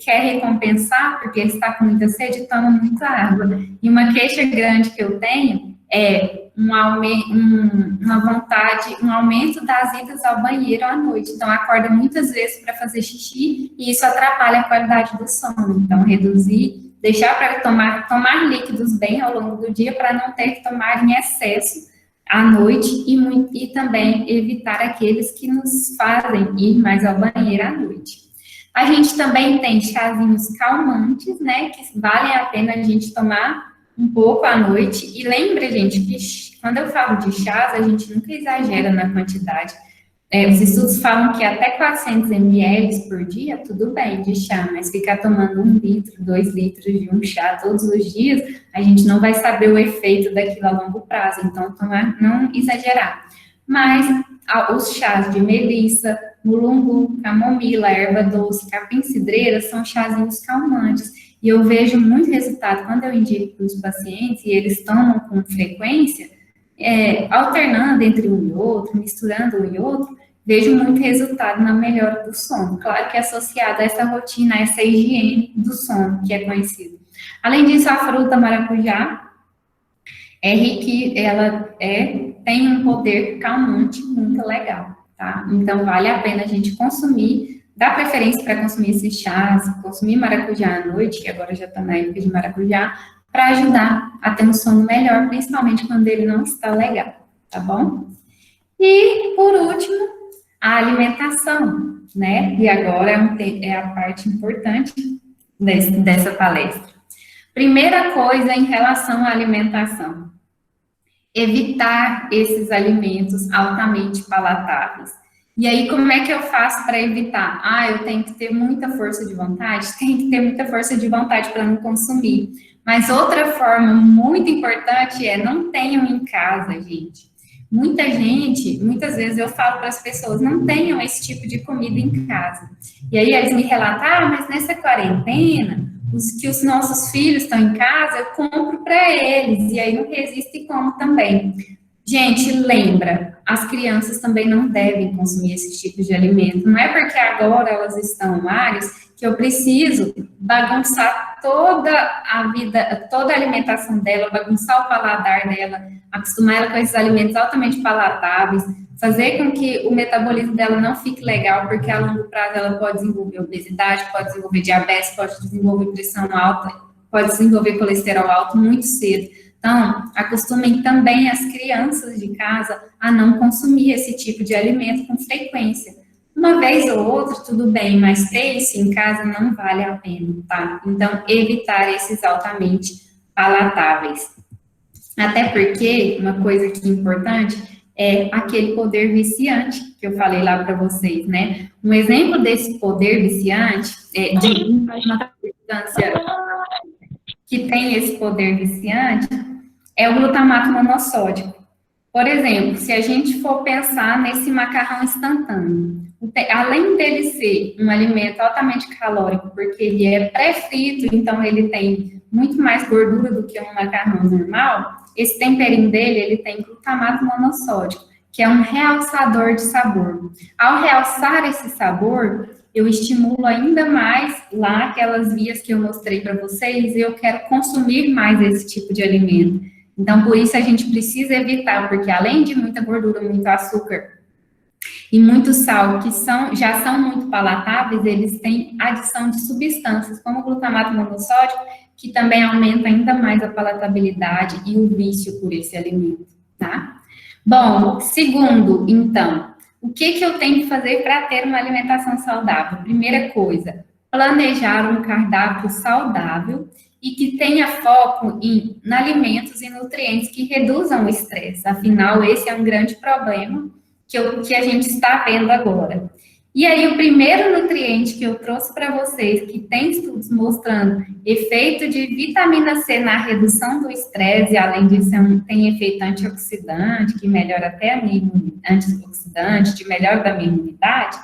quer recompensar, porque está com muita sede, toma muita água. E uma queixa grande que eu tenho é um aumento das idas ao banheiro à noite. Então, acorda muitas vezes para fazer xixi e isso atrapalha a qualidade do sono. Então, reduzir, deixar para tomar líquidos bem ao longo do dia para não ter que tomar em excesso à noite e também evitar aqueles que nos fazem ir mais ao banheiro à noite. A gente também tem chazinhos calmantes, né, que valem a pena a gente tomar um pouco à noite. E lembra, gente, que quando eu falo de chás, a gente nunca exagera na quantidade. Os estudos falam que até 400 ml por dia, tudo bem de chá, mas ficar tomando 1 litro, 2 litros de um chá todos os dias, a gente não vai saber o efeito daquilo a longo prazo. Então, não exagerar. Mas os chás de melissa, mulungu, camomila, erva doce, capim-cidreira são chazinhos calmantes. E eu vejo muito resultado quando eu indico para os pacientes e eles tomam com frequência, alternando entre um e outro, misturando um e outro, vejo muito resultado na melhora do sono. Claro que é associado a essa rotina, a essa higiene do sono, que é conhecida. Além disso, a fruta maracujá ela tem um poder calmante muito legal, tá? Então, vale a pena a gente consumir dá preferência para consumir esses chás, consumir maracujá à noite, que agora já está na época de maracujá, para ajudar a ter um sono melhor, principalmente quando ele não está legal, tá bom? E, por último, a alimentação, né? E agora é a parte importante dessa palestra. Primeira coisa em relação à alimentação, evitar esses alimentos altamente palatáveis. E aí, como é que eu faço para evitar? Eu tenho que ter muita força de vontade? Tem que ter muita força de vontade para não consumir. Mas outra forma muito importante é não tenham em casa, gente. Muitas vezes eu falo para as pessoas, não tenham esse tipo de comida em casa. E aí eles me relatam, mas nessa quarentena, que os nossos filhos estão em casa, eu compro para eles, e aí não resiste e como também. Gente, lembra, as crianças também não devem consumir esse tipo de alimento. Não é porque agora elas estão láres que eu preciso bagunçar toda a vida, toda a alimentação dela, bagunçar o paladar dela, acostumar ela com esses alimentos altamente palatáveis, fazer com que o metabolismo dela não fique legal, porque a longo prazo ela pode desenvolver obesidade, pode desenvolver diabetes, pode desenvolver pressão alta, pode desenvolver colesterol alto muito cedo. Então, acostumem também as crianças de casa a não consumir esse tipo de alimento com frequência. Uma vez ou outra, tudo bem, mas ter isso em casa não vale a pena, tá? Então, evitar esses altamente palatáveis. Até porque, uma coisa que é importante é aquele poder viciante que eu falei lá para vocês, né? Um exemplo desse poder viciante, de uma substância que tem esse poder viciante, é o glutamato monossódico. Por exemplo, se a gente for pensar nesse macarrão instantâneo, além dele ser um alimento altamente calórico, porque ele é pré-frito, então ele tem muito mais gordura do que um macarrão normal, esse temperinho dele, ele tem glutamato monossódico, que é um realçador de sabor. Ao realçar esse sabor, eu estimulo ainda mais lá aquelas vias que eu mostrei para vocês e eu quero consumir mais esse tipo de alimento. Então, por isso a gente precisa evitar, porque além de muita gordura, muito açúcar e muito sal, que já são muito palatáveis, eles têm adição de substâncias, como o glutamato monossódico, que também aumenta ainda mais a palatabilidade e o vício por esse alimento, tá? Bom, segundo, então, o que eu tenho que fazer para ter uma alimentação saudável? Primeira coisa, planejar um cardápio saudável e que tenha foco em alimentos e nutrientes que reduzam o estresse. Afinal, esse é um grande problema que a gente está vendo agora. E aí, o primeiro nutriente que eu trouxe para vocês, que tem estudos mostrando efeito de vitamina C na redução do estresse, e além disso, tem efeito antioxidante, que melhora até a minha antioxidante, melhora da minha imunidade.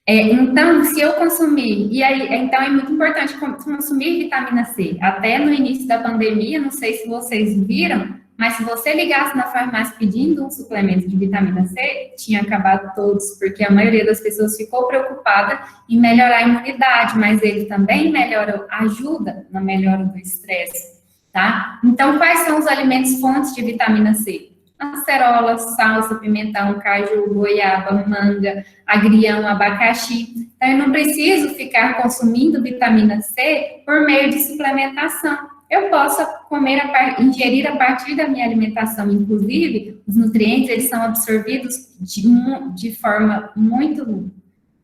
Então, se eu consumir, e aí, então é muito importante consumir vitamina C. Até no início da pandemia, não sei se vocês viram, mas se você ligasse na farmácia pedindo um suplemento de vitamina C, tinha acabado todos, porque a maioria das pessoas ficou preocupada em melhorar a imunidade, mas ele também ajuda na melhora do estresse, tá? Então, quais são os alimentos fontes de vitamina C? Acerola, salsa, pimentão, caju, goiaba, manga, agrião, abacaxi. Então, eu não preciso ficar consumindo vitamina C por meio de suplementação. Eu posso ingerir a partir da minha alimentação, inclusive, os nutrientes, eles são absorvidos de forma muito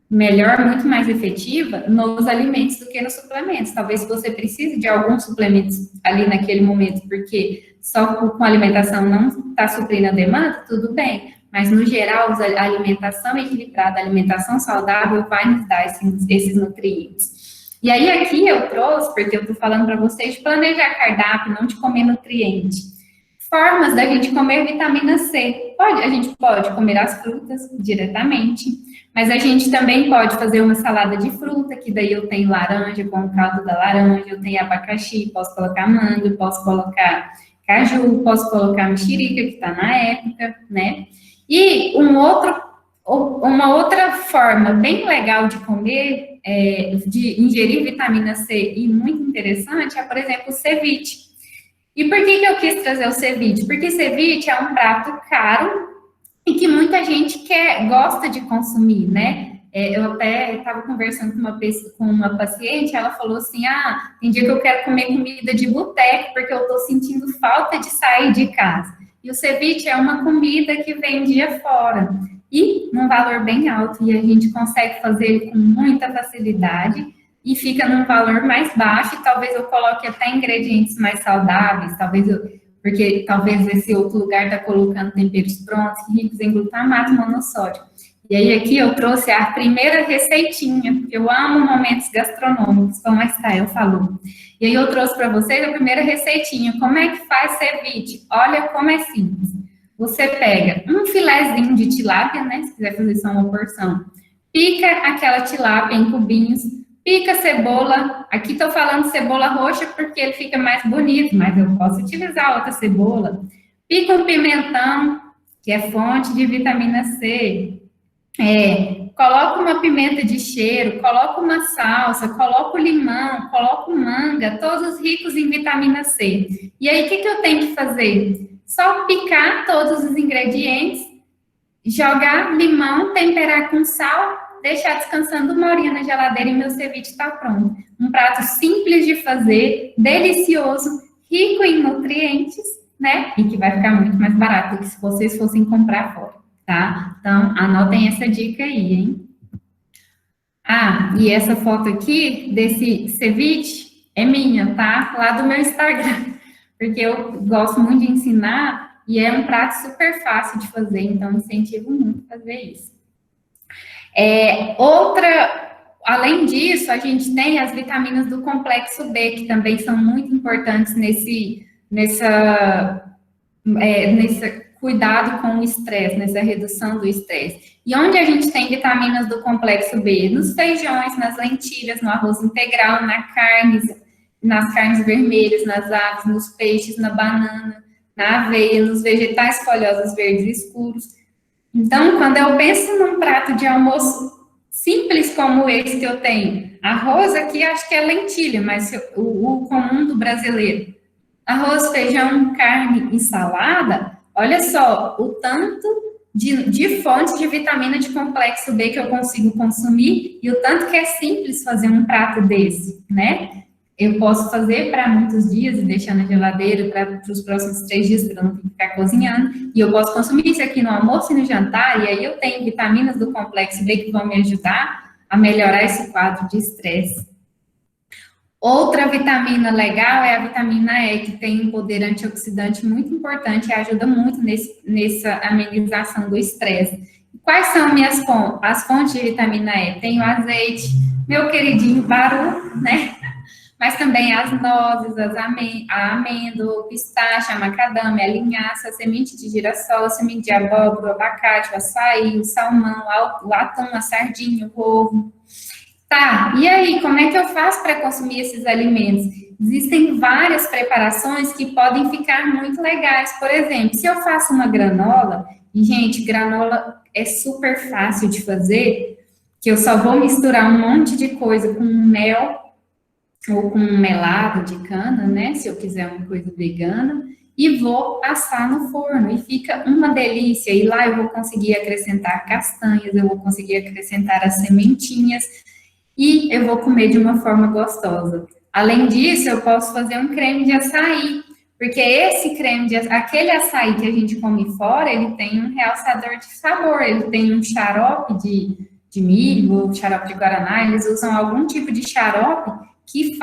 melhor, muito mais efetiva nos alimentos do que nos suplementos. Talvez você precise de alguns suplementos ali naquele momento, porque só com a alimentação não está suprindo a demanda, tudo bem. Mas, no geral, a alimentação equilibrada, a alimentação saudável vai nos dar esses nutrientes. E aí, aqui eu trouxe, porque eu estou falando para vocês de planejar cardápio, não de comer nutriente. Formas da gente comer vitamina C. A gente pode comer as frutas diretamente, mas a gente também pode fazer uma salada de fruta, que daí eu tenho laranja com o caldo da laranja, eu tenho abacaxi, posso colocar manga, posso colocar caju, posso colocar mexerica, que está na época, né? E uma outra forma bem legal de comer, de ingerir vitamina C e muito interessante, é, por exemplo, o ceviche. E por que eu quis trazer o ceviche? Porque ceviche é um prato caro e que muita gente gosta de consumir, né? Eu até estava conversando com uma paciente, ela falou assim, tem dia que eu quero comer comida de boteco, porque eu estou sentindo falta de sair de casa. E o ceviche é uma comida que vendia fora, e num valor bem alto, e a gente consegue fazer ele com muita facilidade, e fica num valor mais baixo, e talvez eu coloque até ingredientes mais saudáveis, porque talvez esse outro lugar está colocando temperos prontos, ricos em glutamato monossódico. E aí aqui eu trouxe a primeira receitinha, porque eu amo momentos gastronômicos, como a Stael falou. E aí eu trouxe para vocês a primeira receitinha. Como é que faz ceviche? Olha como é simples. Você pega um filezinho de tilápia, né? Se quiser fazer só uma porção. Pica aquela tilápia em cubinhos. Pica cebola. Aqui estou falando cebola roxa porque ele fica mais bonito, mas eu posso utilizar outra cebola. Pica um pimentão, que é fonte de vitamina C. Coloca uma pimenta de cheiro, coloca uma salsa, coloca o limão, coloca o manga, todos ricos em vitamina C. E aí, o que eu tenho que fazer? Só picar todos os ingredientes, jogar limão, temperar com sal, deixar descansando 1 horinha na geladeira e meu ceviche está pronto. Um prato simples de fazer, delicioso, rico em nutrientes, né? E que vai ficar muito mais barato do que se vocês fossem comprar fora. Tá? Então, anotem essa dica aí, hein? E essa foto aqui, desse ceviche, é minha, tá? Lá do meu Instagram. Porque eu gosto muito de ensinar e é um prato super fácil de fazer, então incentivo muito a fazer isso. Além disso, a gente tem as vitaminas do complexo B, que também são muito importantes nesse cuidado com o estresse, nessa redução do estresse. E onde a gente tem vitaminas do complexo B? Nos feijões, nas lentilhas, no arroz integral, nas carnes vermelhas, nas aves, nos peixes, na banana, na aveia, nos vegetais folhosos verdes escuros. Então, quando eu penso num prato de almoço simples como esse que eu tenho, arroz aqui acho que é lentilha, mas o comum do brasileiro, arroz, feijão, carne e salada, olha só o tanto de fontes de vitamina de complexo B que eu consigo consumir e o tanto que é simples fazer um prato desse, né? Eu posso fazer para muitos dias e deixar na geladeira para os próximos 3 dias, para não ter que ficar cozinhando. E eu posso consumir isso aqui no almoço e no jantar, e aí eu tenho vitaminas do complexo B que vão me ajudar a melhorar esse quadro de estresse. Outra vitamina legal é a vitamina E, que tem um poder antioxidante muito importante e ajuda muito nessa amenização do estresse. Quais são as fontes de vitamina E? Tem o azeite, meu queridinho baru, né? Mas também as nozes, a amêndoa, o pistache, a macadâmia, a linhaça, a semente de girassol, a semente de abóbora, o abacate, o açaí, o salmão, o atum, a sardinha, o ovo. Tá, e aí, como é que eu faço para consumir esses alimentos? Existem várias preparações que podem ficar muito legais. Por exemplo, se eu faço uma granola, e, gente, granola é super fácil de fazer, que eu só vou misturar um monte de coisa com mel ou com melado de cana, né? Se eu quiser uma coisa vegana, e vou assar no forno, e fica uma delícia. E lá eu vou conseguir acrescentar castanhas, eu vou conseguir acrescentar as sementinhas, e eu vou comer de uma forma gostosa. Além disso, eu posso fazer um creme de açaí, porque aquele açaí que a gente come fora, ele tem um realçador de sabor, ele tem um xarope de milho, xarope de guaraná, eles usam algum tipo de xarope que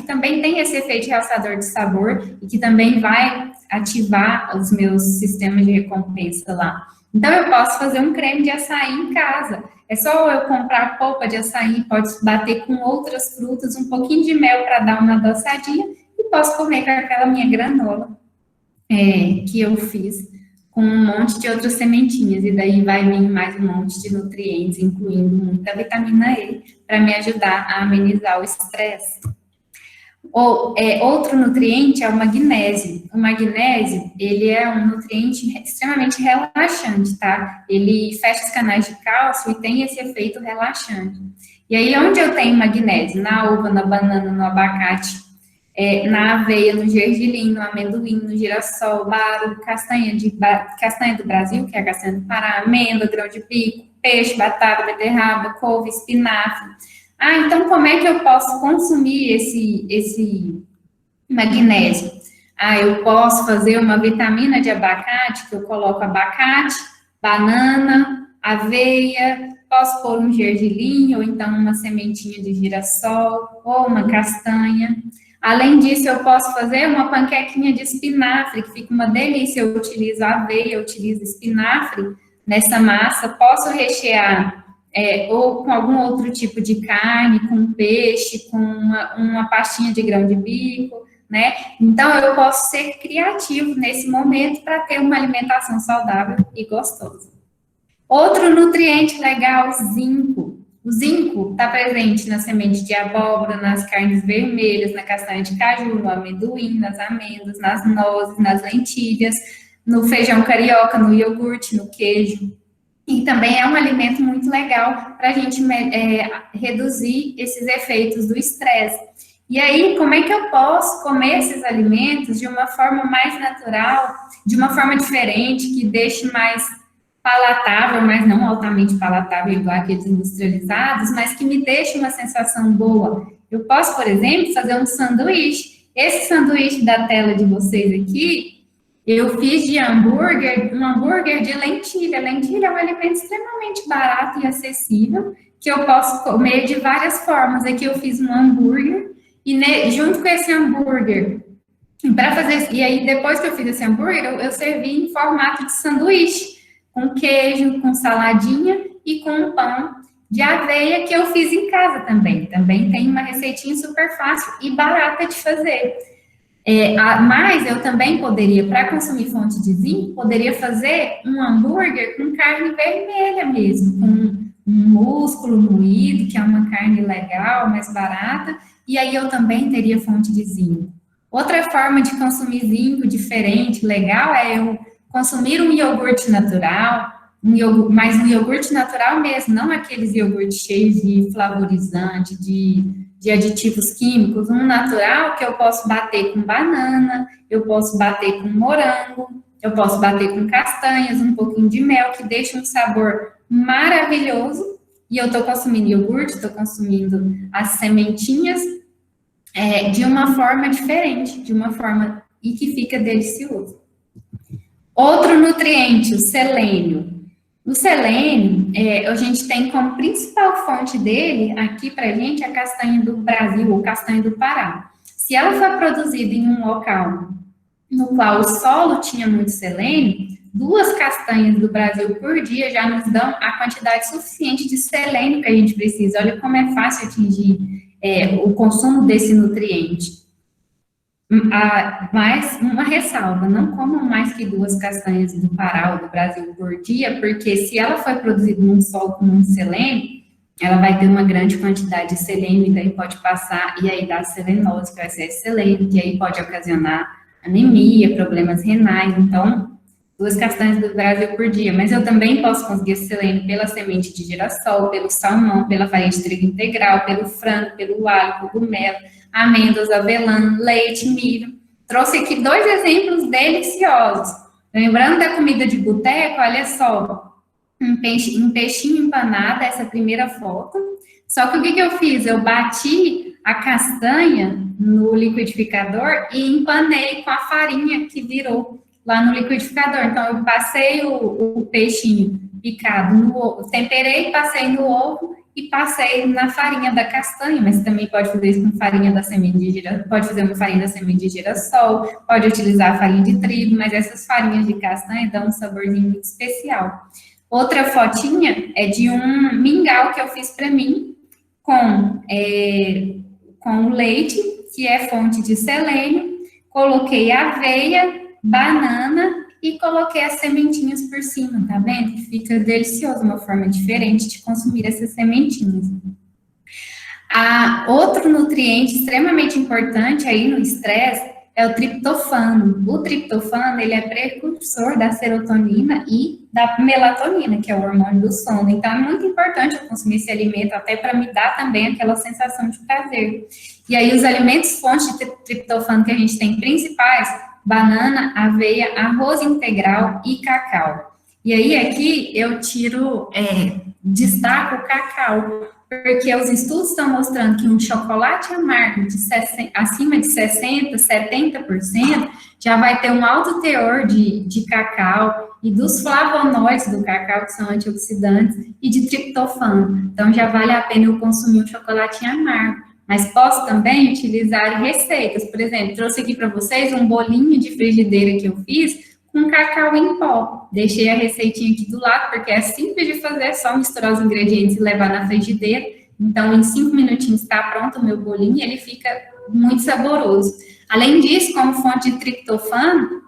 também tem esse efeito realçador de sabor e que também vai ativar os meus sistemas de recompensa lá. Então, eu posso fazer um creme de açaí em casa. É só eu comprar polpa de açaí, pode bater com outras frutas, um pouquinho de mel para dar uma adoçadinha e posso comer com aquela minha granola que eu fiz com um monte de outras sementinhas. E daí vai vir mais um monte de nutrientes, incluindo muita vitamina E, para me ajudar a amenizar o estresse. Outro nutriente é o magnésio. O magnésio, ele é um nutriente extremamente relaxante, tá? Ele fecha os canais de cálcio e tem esse efeito relaxante. E aí, onde eu tenho magnésio? Na uva, na banana, no abacate, na aveia, no gergelim, no amendoim, no girassol, baru, castanha do Brasil, que é a castanha do Pará, amêndoa, grão de bico, peixe, batata, beterraba, couve, espinafre. Ah, então como é que eu posso consumir esse magnésio? Ah, eu posso fazer uma vitamina de abacate, que eu coloco abacate, banana, aveia, posso pôr um gergelim, ou então uma sementinha de girassol, ou uma castanha. Além disso, eu posso fazer uma panquequinha de espinafre, que fica uma delícia. Eu utilizo aveia, eu utilizo espinafre nessa massa. Posso rechear ou com algum outro tipo de carne, com peixe, com uma pastinha de grão de bico, né? Então, eu posso ser criativo nesse momento para ter uma alimentação saudável e gostosa. Outro nutriente legal, zinco. O zinco está presente na semente de abóbora, nas carnes vermelhas, na castanha de caju, no amendoim, nas amêndoas, nas nozes, nas lentilhas, no feijão carioca, no iogurte, no queijo. E também é um alimento muito legal para a gente reduzir esses efeitos do estresse. E aí, como é que eu posso comer esses alimentos de uma forma mais natural, de uma forma diferente, que deixe mais palatável, mas não altamente palatável, igual aqueles industrializados, mas que me deixe uma sensação boa? Eu posso, por exemplo, fazer um sanduíche. Esse sanduíche da tela de vocês aqui, eu fiz de um hambúrguer de lentilha. Lentilha é um alimento extremamente barato e acessível, que eu posso comer de várias formas. Aqui eu fiz um hambúrguer, e junto com esse hambúrguer, e aí depois que eu fiz esse hambúrguer, eu servi em formato de sanduíche, com queijo, com saladinha e com um pão de aveia que eu fiz em casa também. Também tem uma receitinha super fácil e barata de fazer. Mas eu também poderia, para consumir fonte de zinco, poderia fazer um hambúrguer com carne vermelha mesmo, com um músculo moído, que é uma carne legal, mais barata, e aí eu também teria fonte de zinco. Outra forma de consumir zinco diferente, legal, é eu consumir um iogurte natural, mas um iogurte natural mesmo, não aqueles iogurtes cheios de flavorizante, de aditivos químicos, um natural que eu posso bater com banana, eu posso bater com morango, eu posso bater com castanhas, um pouquinho de mel, que deixa um sabor maravilhoso. E eu estou consumindo iogurte, estou consumindo as sementinhas de uma forma diferente, de uma forma e que fica delicioso. Outro nutriente, o selênio. O selênio, a gente tem como principal fonte dele, aqui pra gente, a castanha do Brasil, ou castanha do Pará. Se ela for produzida em um local no qual o solo tinha muito selênio, 2 castanhas do Brasil por dia já nos dão a quantidade suficiente de selênio que a gente precisa. Olha como é fácil atingir o consumo desse nutriente. Mas uma ressalva, não comam mais que 2 castanhas do Pará ou do Brasil por dia, porque se ela foi produzida num solo com muito selênio, ela vai ter uma grande quantidade de selênio, e daí pode passar, e aí dá selenose, que vai ser esse selênio, que aí pode ocasionar anemia, problemas renais. Então, 2 castanhas do Brasil por dia. Mas eu também posso conseguir esse selênio pela semente de girassol, pelo salmão, pela farinha de trigo integral, pelo frango, pelo alho, cogumelo, amêndoas, avelã, leite, milho. Trouxe aqui 2 exemplos deliciosos. Lembrando da comida de boteco, olha só, um peixinho empanado, essa primeira foto. Só que o que eu fiz? Eu bati a castanha no liquidificador e empanei com a farinha que virou lá no liquidificador. Então, eu passei o peixinho picado no ovo, temperei, passei no ovo e passei na farinha da castanha, mas também pode fazer isso com farinha da semente de girassol, pode fazer uma farinha da semente de girassol, pode utilizar a farinha de trigo, mas essas farinhas de castanha dão um saborzinho muito especial. Outra fotinha é de um mingau que eu fiz para mim com leite, que é fonte de selênio, coloquei aveia, banana e coloquei as sementinhas por cima, tá vendo? Que fica delicioso, uma forma diferente de consumir essas sementinhas. Outro nutriente extremamente importante aí no estresse é o triptofano. O triptofano, ele é precursor da serotonina e da melatonina, que é o hormônio do sono. Então, é muito importante eu consumir esse alimento, até para me dar também aquela sensação de prazer. E aí, os alimentos fontes de triptofano que a gente tem principais: banana, aveia, arroz integral e cacau. E aí, aqui, eu tiro destaco o cacau, porque os estudos estão mostrando que um chocolate amargo acima de 60%, 70% já vai ter um alto teor de cacau e dos flavonoides do cacau, que são antioxidantes, e de triptofano. Então, já vale a pena eu consumir um chocolatinho amargo. Mas posso também utilizar receitas. Por exemplo, trouxe aqui para vocês um bolinho de frigideira que eu fiz com cacau em pó. Deixei a receitinha aqui do lado, porque é simples de fazer, é só misturar os ingredientes e levar na frigideira. Então, em 5 minutinhos está pronto o meu bolinho e ele fica muito saboroso. Além disso, como fonte de triptofano,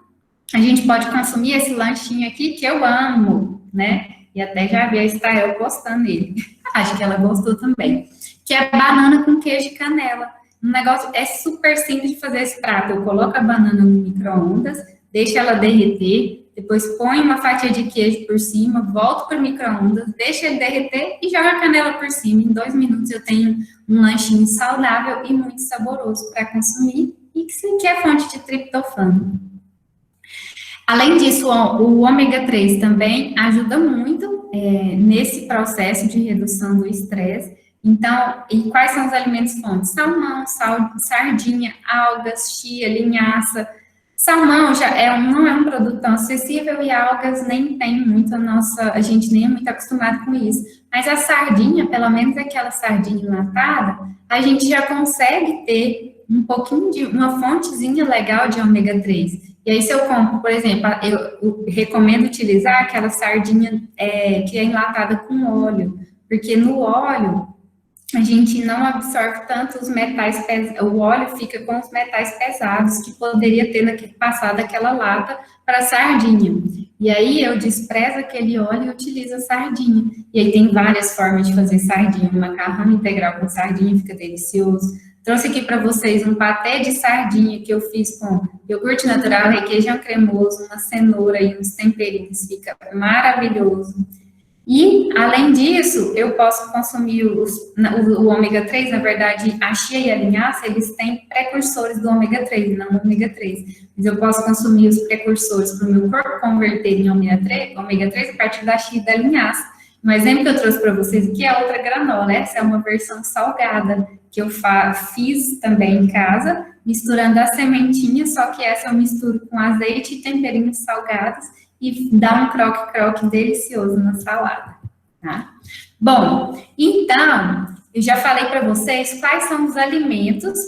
a gente pode consumir esse lanchinho aqui, que eu amo, né? E até já vi a Estael postando ele. Acho que ela gostou também. Que é banana com queijo e canela. Um negócio, é super simples de fazer esse prato. Eu coloco a banana no micro-ondas, deixo ela derreter, depois ponho uma fatia de queijo por cima, volto para o micro-ondas, deixo ele derreter e jogo a canela por cima. Em 2 minutos eu tenho um lanchinho saudável e muito saboroso para consumir e que é fonte de triptofano. Além disso, o ômega 3 também ajuda muito nesse processo de redução do estresse. Então, e quais são os alimentos fontes? Salmão, sardinha, algas, chia, linhaça. Salmão não é um produto tão acessível e algas nem tem muito a gente nem é muito acostumado com isso. Mas a sardinha, pelo menos aquela sardinha enlatada, a gente já consegue ter um pouquinho de uma fontezinha legal de ômega 3. E aí, se eu compro, por exemplo, eu recomendo utilizar aquela sardinha que é enlatada com óleo, porque no óleo a gente não absorve tanto os metais pesados, o óleo fica com os metais pesados que poderia ter passado aquela lata para a sardinha. E aí eu desprezo aquele óleo e utilizo a sardinha. E aí tem várias formas de fazer sardinha, um macarrão integral com sardinha fica delicioso. Trouxe aqui para vocês um patê de sardinha que eu fiz com iogurte natural, requeijão cremoso, uma cenoura e uns temperinhos, fica maravilhoso. E, além disso, eu posso consumir o ômega 3, na verdade, a chia e a linhaça, eles têm precursores do ômega 3, não ômega 3. Mas eu posso consumir os precursores para o meu corpo converter em ômega 3 a partir da chia e da linhaça. Um exemplo que eu trouxe para vocês aqui é outra granola. Essa é uma versão salgada que eu fiz também em casa, misturando as sementinhas, só que essa eu misturo com azeite e temperinhos salgados e dá um croque-croque delicioso na salada, tá? Bom, então, eu já falei para vocês quais são os alimentos,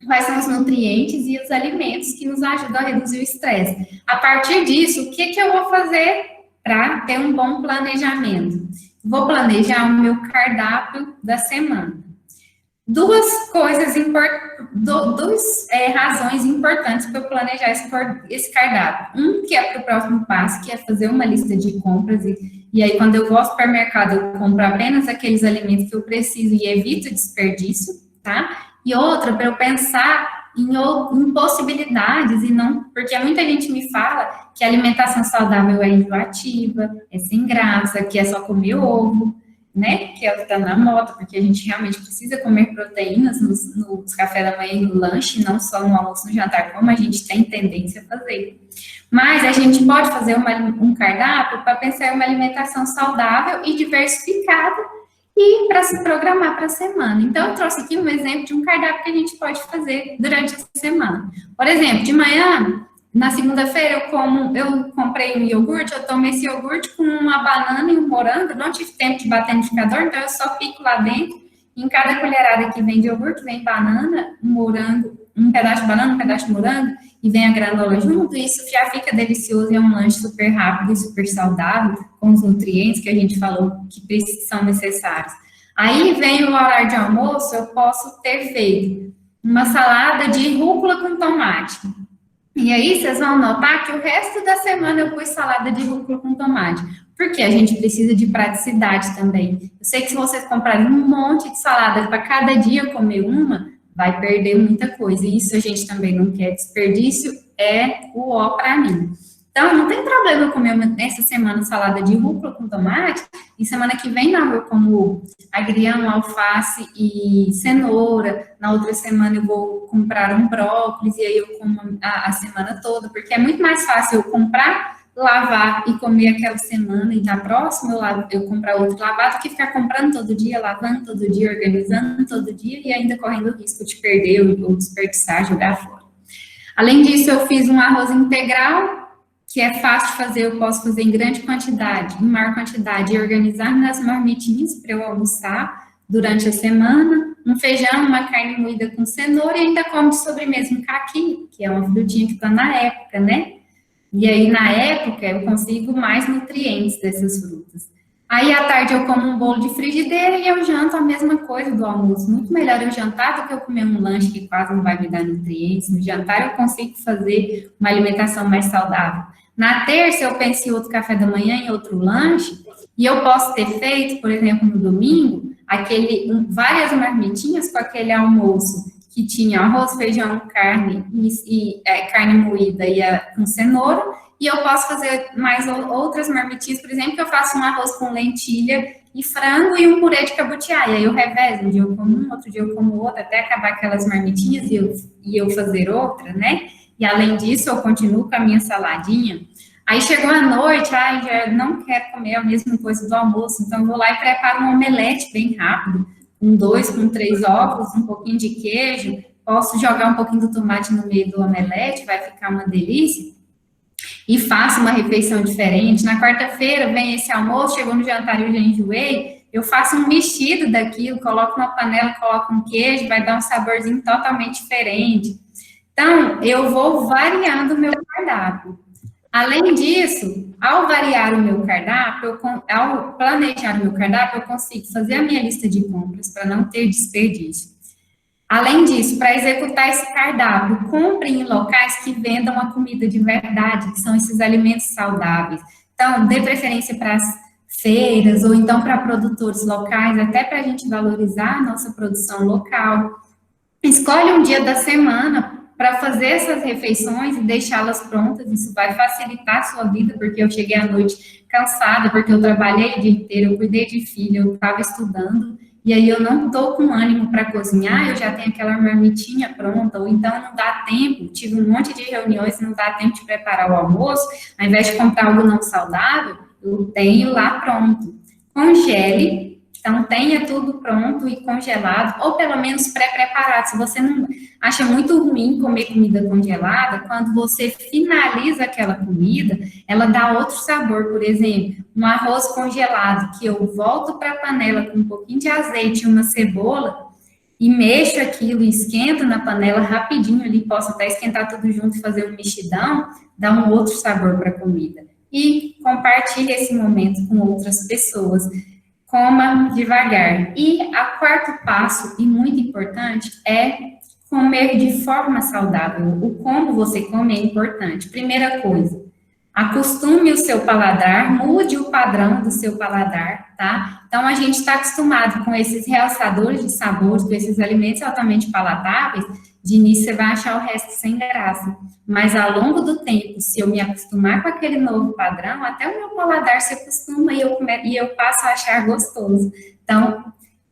quais são os nutrientes e os alimentos que nos ajudam a reduzir o estresse. A partir disso, o que eu vou fazer para ter um bom planejamento? Vou planejar o meu cardápio da semana. Duas razões importantes para eu planejar esse cardápio. Que é para o próximo passo, que é fazer uma lista de compras. E aí, quando eu vou ao supermercado, eu compro apenas aqueles alimentos que eu preciso e evito desperdício, tá? E outra, para eu pensar em possibilidades e não... Porque muita gente me fala que a alimentação saudável é enjoativa, é sem graça, que é só comer ovo, né, que é o que está na moda, porque a gente realmente precisa comer proteínas nos café da manhã e no lanche, não só no almoço e no jantar, como a gente tem tendência a fazer. Mas a gente pode fazer um cardápio para pensar em uma alimentação saudável e diversificada e para se programar para a semana. Então, eu trouxe aqui um exemplo de um cardápio que a gente pode fazer durante a semana. Por exemplo, de manhã... Na segunda-feira, eu comprei um iogurte, eu tomei esse iogurte com uma banana e um morango, não tive tempo de bater no liquidificador, então eu só pico lá dentro, e em cada colherada que vem de iogurte, vem banana, um morango, um pedaço de banana, um pedaço de morango, e vem a granola junto, e isso já fica delicioso, é um lanche super rápido e super saudável, com os nutrientes que a gente falou que são necessários. Aí vem o horário de almoço, eu posso ter feito uma salada de rúcula com tomate. E aí, vocês vão notar que o resto da semana eu pus salada de rúcula com tomate. Porque a gente precisa de praticidade também. Eu sei que se vocês comprarem um monte de salada para cada dia comer uma, vai perder muita coisa. E isso a gente também não quer. Desperdício é o ó para mim. Então, não tem problema eu comer nessa semana salada de rúcula com tomate, e semana que vem não, eu como agrião, alface e cenoura, na outra semana eu vou comprar um brócolis, e aí eu como a semana toda, porque é muito mais fácil eu comprar lavar e comer aquela semana e na próxima eu comprar outro lavado, que ficar comprando todo dia, lavando todo dia, organizando todo dia e ainda correndo o risco de perder ou desperdiçar, jogar fora. Além disso, eu fiz um arroz integral, que é fácil de fazer, eu posso fazer em grande quantidade, em maior quantidade, e organizar nas marmitinhas para eu almoçar durante a semana, um feijão, uma carne moída com cenoura e ainda como de sobremesa um caqui, que é uma frutinha que está na época, né? E aí, na época, eu consigo mais nutrientes dessas frutas. Aí, à tarde, eu como um bolo de frigideira e eu janto a mesma coisa do almoço. Muito melhor eu jantar do que eu comer um lanche que quase não vai me dar nutrientes. No jantar, eu consigo fazer uma alimentação mais saudável. Na terça, eu penso em outro café da manhã, em outro lanche, e eu posso ter feito, por exemplo, no domingo, várias marmitinhas com aquele almoço que tinha arroz, feijão, carne carne moída com cenoura, e eu posso fazer mais outras marmitinhas, por exemplo, que eu faço um arroz com lentilha e frango e um purê de cabutiá, e aí eu revezo, um dia eu como um, outro dia eu como outro, até acabar aquelas marmitinhas e eu fazer outra, né? E além disso, eu continuo com a minha saladinha. Aí chegou a noite, já não quero comer a mesma coisa do almoço, então eu vou lá e preparo um omelete bem rápido, com 2, com 3 ovos, um pouquinho de queijo, posso jogar um pouquinho do tomate no meio do omelete, vai ficar uma delícia, e faço uma refeição diferente. Na quarta-feira vem esse almoço, chegou no jantar e eu já enjoei, eu faço um mexido daquilo, coloco na panela, coloco um queijo, vai dar um saborzinho totalmente diferente. Então, eu vou variando o meu cardápio. Além disso, ao variar o meu cardápio, ao planejar o meu cardápio, eu consigo fazer a minha lista de compras para não ter desperdício. Além disso, para executar esse cardápio, compre em locais que vendam a comida de verdade, que são esses alimentos saudáveis. Então, dê preferência para as feiras ou então para produtores locais, até para a gente valorizar a nossa produção local. Escolhe um dia da semana para fazer essas refeições e deixá-las prontas, isso vai facilitar a sua vida, porque eu cheguei à noite cansada, porque eu trabalhei o dia inteiro, eu cuidei de filho, eu estava estudando, e aí eu não estou com ânimo para cozinhar, eu já tenho aquela marmitinha pronta, ou então não dá tempo, tive um monte de reuniões, não dá tempo de preparar o almoço, ao invés de comprar algo não saudável, eu tenho lá pronto. Congele. Então, tenha tudo pronto e congelado, ou pelo menos pré-preparado. Se você não acha muito ruim comer comida congelada, quando você finaliza aquela comida, ela dá outro sabor. Por exemplo, um arroz congelado, que eu volto para a panela com um pouquinho de azeite e uma cebola, e mexo aquilo, esquento na panela rapidinho ali, posso até esquentar tudo junto e fazer um mexidão, dá um outro sabor para a comida. E compartilhe esse momento com outras pessoas. Coma devagar. E o quarto passo, e muito importante, é comer de forma saudável. O como você come é importante. Primeira coisa, acostume o seu paladar, mude o padrão do seu paladar, tá? Então, a gente está acostumado com esses realçadores de sabores, com esses alimentos altamente palatáveis, de início você vai achar o resto sem graça. Mas ao longo do tempo, se eu me acostumar com aquele novo padrão, até o meu paladar se acostuma e eu passo a achar gostoso. Então,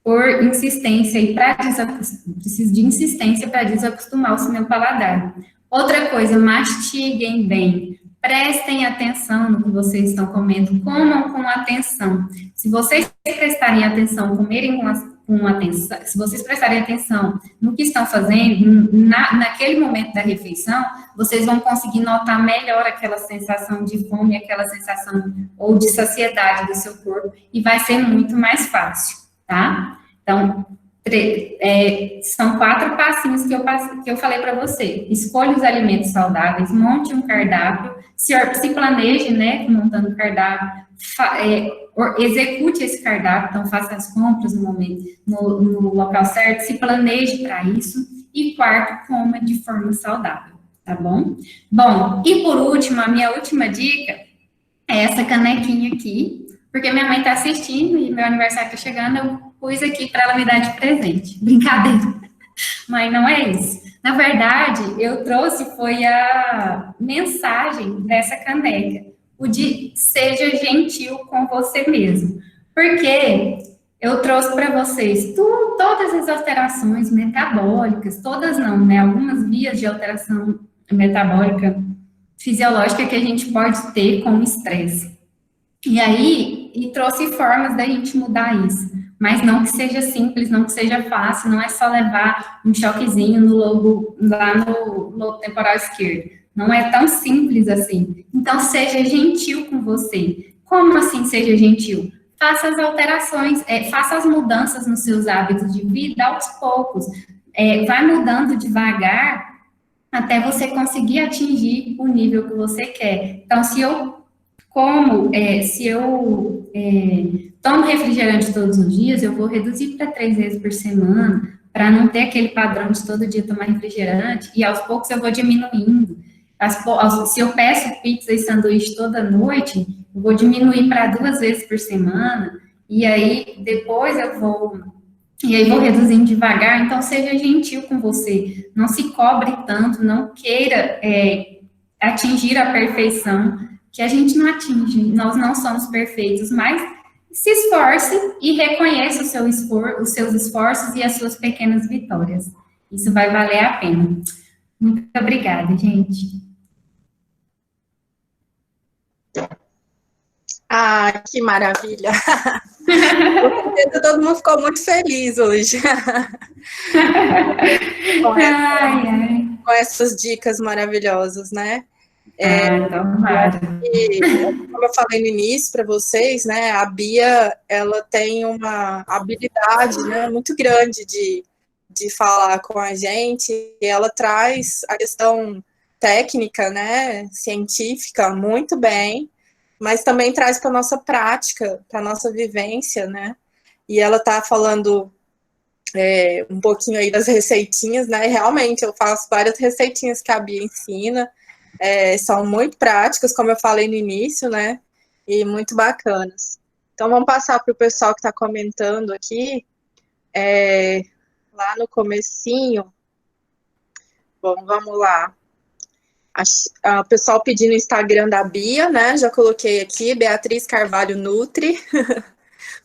por insistência e preciso de insistência para desacostumar o meu paladar. Outra coisa, mastiguem bem. Prestem atenção no que vocês estão comendo, comam com atenção. Se vocês prestarem atenção, comerem com atenção, se vocês prestarem atenção no que estão fazendo, naquele momento da refeição, vocês vão conseguir notar melhor aquela sensação de fome, aquela sensação ou de saciedade do seu corpo, e vai ser muito mais fácil, tá? Então, são 4 passinhos que eu falei para você. Escolha os alimentos saudáveis, monte um cardápio, se planeje, né, montando o cardápio, execute esse cardápio, então faça as compras no momento, no local certo, se planeje para isso, e quarto, coma de forma saudável, tá bom? Bom, e por último, a minha última dica é essa canequinha aqui, porque minha mãe está assistindo e meu aniversário está chegando, eu pus aqui para ela me dar de presente. Brincadeira. Mas não é isso. Na verdade, eu trouxe foi a mensagem dessa caneca. O de seja gentil com você mesmo. Porque eu trouxe para vocês todas as alterações metabólicas, todas não, né? Algumas vias de alteração metabólica fisiológica que a gente pode ter com o estresse. E aí, e trouxe formas da gente mudar isso. Mas não que seja simples, não que seja fácil, não é só levar um choquezinho no lobo, lá no lobo temporal esquerdo. Não é tão simples assim. Então, seja gentil com você. Como assim seja gentil? Faça as alterações, faça as mudanças nos seus hábitos de vida aos poucos. Vai mudando devagar até você conseguir atingir o nível que você quer. Então, se eu tomo refrigerante todos os dias, eu vou reduzir para 3 vezes por semana, para não ter aquele padrão de todo dia tomar refrigerante, e aos poucos eu vou diminuindo. Se eu peço pizza e sanduíche toda noite, eu vou diminuir para 2 vezes por semana, e aí depois vou reduzindo devagar. Então, seja gentil com você, não se cobre tanto, não queira atingir a perfeição, que a gente não atinge, nós não somos perfeitos, mas se esforce e reconheça os seus esforços e as suas pequenas vitórias. Isso vai valer a pena. Muito obrigada, gente. Ah, que maravilha! Todo mundo ficou muito feliz hoje. Com essas dicas maravilhosas, né? Como eu falei no início para vocês, né, a Bia, ela tem uma habilidade, né, muito grande de falar com a gente, e ela traz a questão técnica, né, científica muito bem, mas também traz para a nossa prática, para a nossa vivência, né, e ela está falando um pouquinho aí das receitinhas, né, e realmente eu faço várias receitinhas que a Bia ensina, são muito práticas, como eu falei no início, né? E muito bacanas. Então, vamos passar para o pessoal que está comentando aqui. Lá no comecinho. Bom, vamos lá. O pessoal pedindo o Instagram da Bia, né? Já coloquei aqui, Beatriz Carvalho Nutri.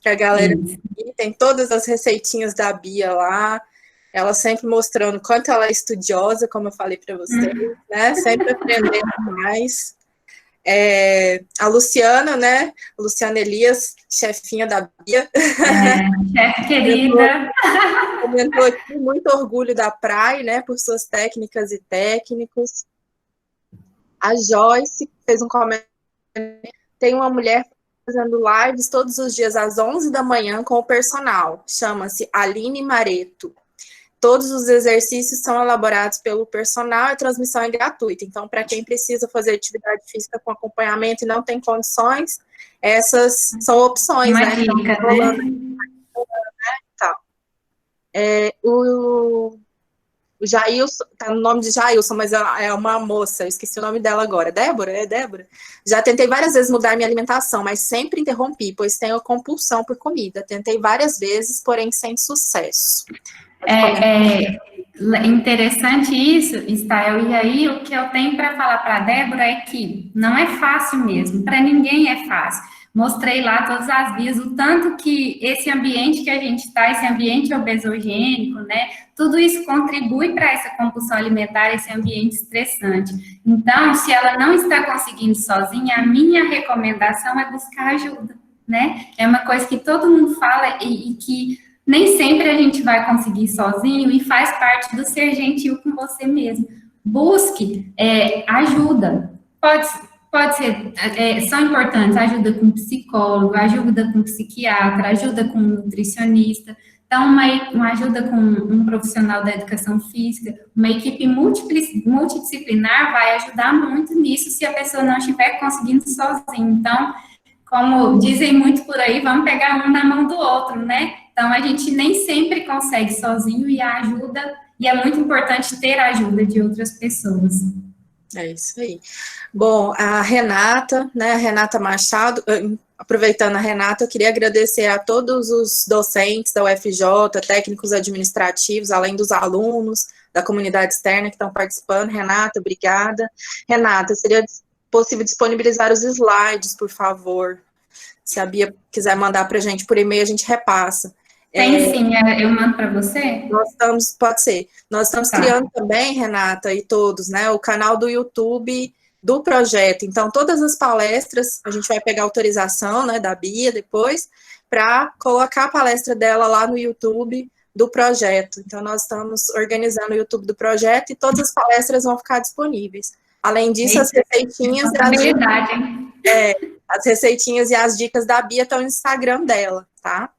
Para a galera seguir. Tem todas as receitinhas da Bia lá. Ela sempre mostrando quanto ela é estudiosa, como eu falei para vocês, né? Sempre aprendendo mais. A Luciana, né? Luciana Elias, chefinha da Bia. Chefe querida. Comentou aqui, muito orgulho da Praia, né? Por suas técnicas e técnicos. A Joyce fez um comentário. Tem uma mulher fazendo lives todos os dias às 11 da manhã com o personal. Chama-se Aline Mareto. Todos os exercícios são elaborados pelo personal e a transmissão é gratuita. Então, para quem precisa fazer atividade física com acompanhamento e não tem condições, essas são opções, uma né? dica, O Jailson, tá no nome de Jailson, mas é uma moça, eu esqueci o nome dela agora. Débora? É Débora? Já tentei várias vezes mudar minha alimentação, mas sempre interrompi, pois tenho compulsão por comida. Tentei várias vezes, porém sem sucesso. Interessante isso, Stael. E aí, o que eu tenho para falar para a Débora é que não é fácil mesmo, para ninguém é fácil. Mostrei lá todas as vias, o tanto que esse ambiente que a gente está, esse ambiente obesogênico, né? Tudo isso contribui para essa compulsão alimentar, esse ambiente estressante. Então, se ela não está conseguindo sozinha, a minha recomendação é buscar ajuda, né? É uma coisa que todo mundo fala e que nem sempre a gente vai conseguir sozinho e faz parte do ser gentil com você mesmo. Busque ajuda. Pode ser, são importantes, ajuda com psicólogo, ajuda com psiquiatra, ajuda com nutricionista. Então, uma ajuda com um profissional da educação física, uma equipe multidisciplinar vai ajudar muito nisso se a pessoa não estiver conseguindo sozinha. Então, como dizem muito por aí, vamos pegar um na mão do outro, né? Então, a gente nem sempre consegue sozinho e é muito importante ter a ajuda de outras pessoas. É isso aí. Bom, a Renata, né, a Renata Machado, aproveitando a Renata, eu queria agradecer a todos os docentes da UFJ, técnicos administrativos, além dos alunos da comunidade externa que estão participando. Renata, obrigada. Renata, seria possível disponibilizar os slides, por favor? Se a Bia quiser mandar para a gente por e-mail, a gente repassa. Tem sim, eu mando para você? Pode ser. Nós estamos criando também, Renata, e todos, né, o canal do YouTube do projeto. Então, todas as palestras, a gente vai pegar autorização, né, da Bia depois, para colocar a palestra dela lá no YouTube do projeto. Então, nós estamos organizando o YouTube do projeto e todas as palestras vão ficar disponíveis. Além disso, as receitinhas as receitinhas e as dicas da Bia estão no Instagram dela, tá?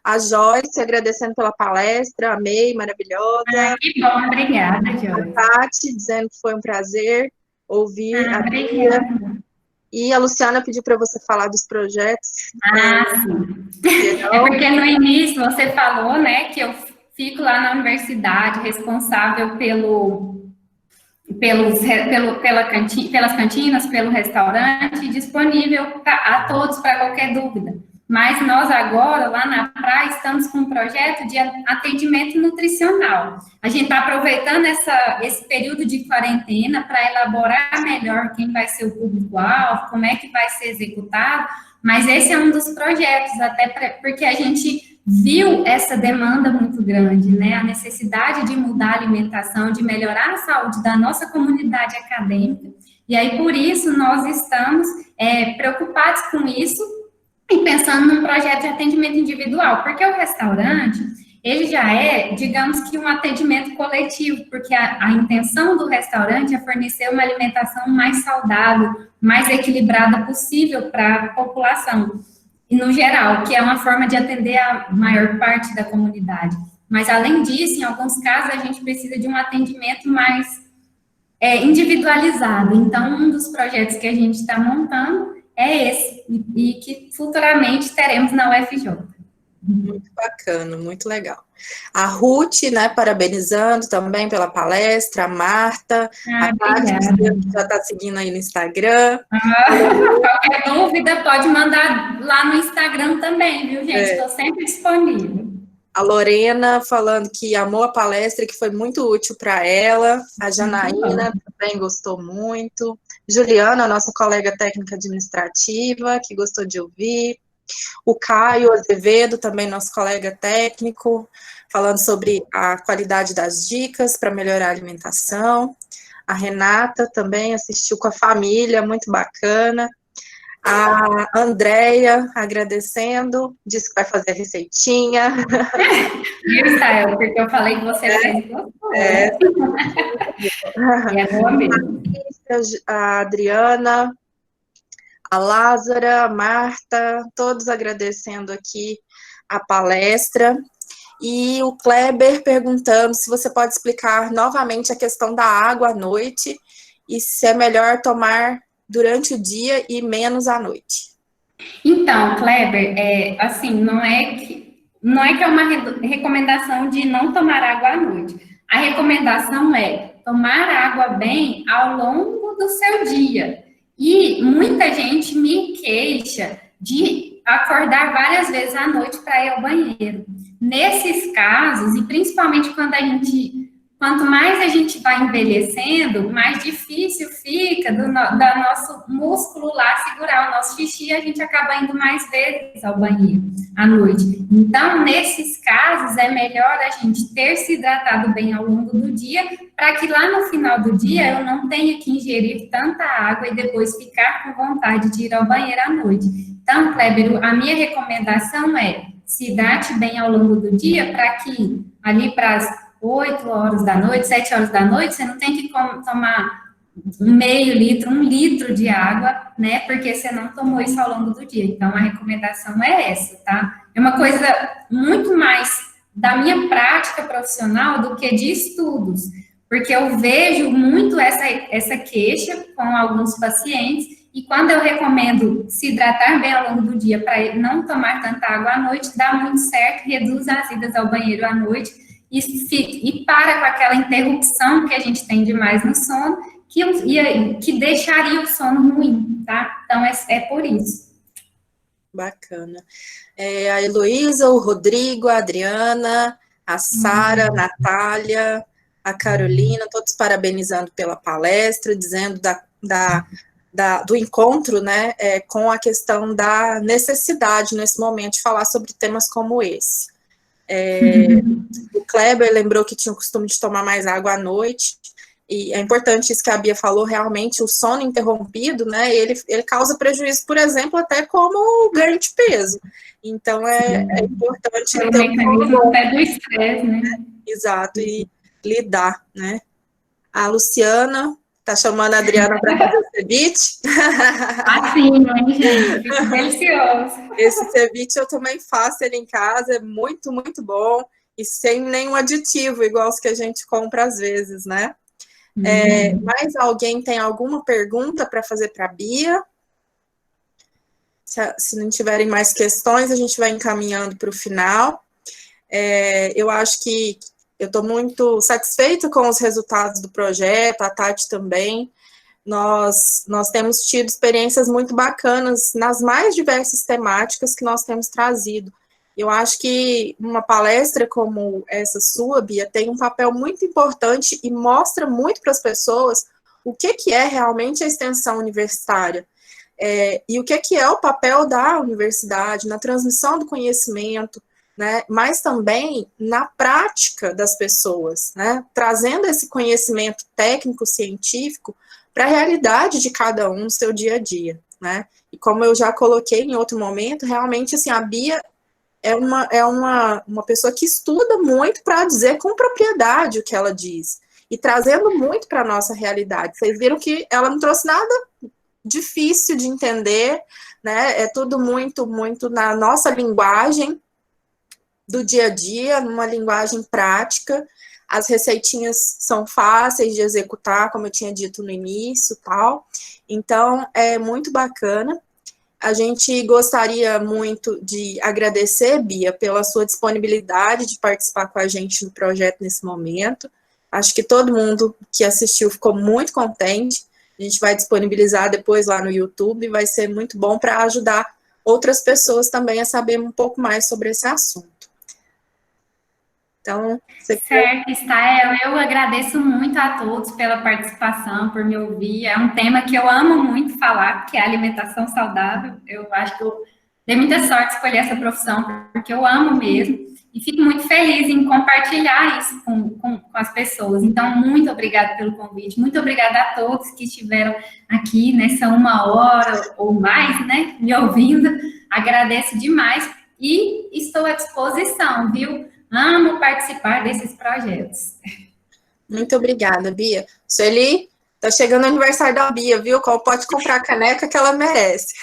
A Joyce, agradecendo pela palestra, amei, maravilhosa. Que bom, obrigada, Joyce. A Tati, dizendo que foi um prazer ouvir a Bia. E a Luciana pediu para você falar dos projetos. Sim. É porque no início você falou, né, que eu fico lá na universidade responsável pelas cantinas, pelo restaurante, disponível a todos para qualquer dúvida. Mas nós agora, lá na praia, estamos com um projeto de atendimento nutricional. A gente está aproveitando esse período de quarentena para elaborar melhor quem vai ser o público-alvo, como é que vai ser executado, mas esse é um dos projetos, até porque a gente viu essa demanda muito grande, né? A necessidade de mudar a alimentação, de melhorar a saúde da nossa comunidade acadêmica. E aí, por isso, nós estamos preocupados com isso e pensando num projeto de atendimento individual, porque o restaurante, ele já é, digamos que um atendimento coletivo, porque a intenção do restaurante é fornecer uma alimentação mais saudável, mais equilibrada possível para a população, e no geral, que é uma forma de atender a maior parte da comunidade. Mas, além disso, em alguns casos, a gente precisa de um atendimento mais individualizado. Então, um dos projetos que a gente está montando é esse, e que futuramente teremos na UFJ. Muito bacana, muito legal. A Ruth, né, parabenizando também pela palestra, a Marta, a Tati, que já está seguindo aí no Instagram. Qualquer dúvida, pode mandar lá no Instagram também, viu, gente? Estou sempre disponível. A Lorena falando que amou a palestra, que foi muito útil para ela. A Janaína também gostou muito. Juliana, nossa colega técnica administrativa, que gostou de ouvir. O Caio Azevedo, também nosso colega técnico, falando sobre a qualidade das dicas para melhorar a alimentação. A Renata também assistiu com a família, muito bacana. A Andréia agradecendo, disse que vai fazer a receitinha. Viu, Stael? Porque eu falei que você fez gostou. E é boa mesmo. A Adriana, a Lázara, a Marta, todos agradecendo aqui a palestra. E o Kleber perguntando se você pode explicar novamente a questão da água à noite e se é melhor tomar durante o dia e menos à noite. Então, Kleber, assim, não é que é uma recomendação de não tomar água à noite. A recomendação é tomar água bem ao longo do seu dia. E muita gente me queixa de acordar várias vezes à noite para ir ao banheiro. Nesses casos, e principalmente quanto mais a gente vai envelhecendo, mais difícil fica do nosso músculo lá segurar o nosso xixi e a gente acaba indo mais vezes ao banheiro à noite. Então, nesses casos, é melhor a gente ter se hidratado bem ao longo do dia, para que lá no final do dia eu não tenha que ingerir tanta água e depois ficar com vontade de ir ao banheiro à noite. Então, Kleber, a minha recomendação é se hidrate bem ao longo do dia, para que ali para as 8 horas da noite, 7 horas da noite, você não tem que tomar meio litro, 1 litro de água, né? Porque você não tomou isso ao longo do dia. Então, a recomendação é essa, tá? É uma coisa muito mais da minha prática profissional do que de estudos, porque eu vejo muito essa queixa com alguns pacientes, e quando eu recomendo se hidratar bem ao longo do dia para não tomar tanta água à noite, dá muito certo, reduz as idas ao banheiro à noite, e para com aquela interrupção que a gente tem demais no sono, que deixaria o sono ruim, tá? Então, é por isso. Bacana. A Heloísa, o Rodrigo, a Adriana, a Sara, a Natália, a Carolina, todos parabenizando pela palestra, dizendo do encontro, né, com a questão da necessidade, nesse momento, de falar sobre temas como esse. O Kleber lembrou que tinha o costume de tomar mais água à noite. E é importante isso que a Bia falou, realmente o sono interrompido, né, ele causa prejuízo, por exemplo, até como o ganho de peso. Então, é importante É o ter mecanismo até do estresse, né? Exato, e lidar, né. A Luciana tá chamando a Adriana para fazer o ceviche. Assim, hein, gente? Fica delicioso. Esse ceviche eu também faço ele em casa, é muito, muito bom, e sem nenhum aditivo, igual os que a gente compra às vezes, né. Mais alguém tem alguma pergunta para fazer para a Bia? Se não tiverem mais questões, a gente vai encaminhando para o final. Eu acho que eu estou muito satisfeita com os resultados do projeto, a Tati também. Nós temos tido experiências muito bacanas nas mais diversas temáticas que nós temos trazido. Eu acho que uma palestra como essa sua, Bia, tem um papel muito importante e mostra muito para as pessoas o que é realmente a extensão universitária. E o que é o papel da universidade na transmissão do conhecimento, né, mas também na prática das pessoas, né, trazendo esse conhecimento técnico, científico, para a realidade de cada um no seu dia a dia, né? E como eu já coloquei em outro momento, realmente, assim, a Bia é uma pessoa que estuda muito para dizer com propriedade o que ela diz, e trazendo muito para a nossa realidade. Vocês viram que ela não trouxe nada difícil de entender, né? É tudo muito, muito na nossa linguagem do dia a dia, numa linguagem prática. As receitinhas são fáceis de executar, como eu tinha dito no início, tal. Então, é muito bacana. A gente gostaria muito de agradecer, Bia, pela sua disponibilidade de participar com a gente no projeto nesse momento. Acho que todo mundo que assistiu ficou muito contente. A gente vai disponibilizar depois lá no YouTube, vai ser muito bom para ajudar outras pessoas também a saber um pouco mais sobre esse assunto. Então, certo, Stael, eu agradeço muito a todos pela participação, por me ouvir. É um tema que eu amo muito falar, que é a alimentação saudável. Eu acho que eu dei muita sorte de escolher essa profissão, porque eu amo mesmo. E fico muito feliz em compartilhar isso com as pessoas. Então, muito obrigada pelo convite. Muito obrigada a todos que estiveram aqui nessa 1 hora ou mais, né, me ouvindo. Agradeço demais e estou à disposição, viu? Amo participar desses projetos. Muito obrigada, Bia. Sueli, tá chegando o aniversário da Bia, viu? Pode comprar a caneca que ela merece.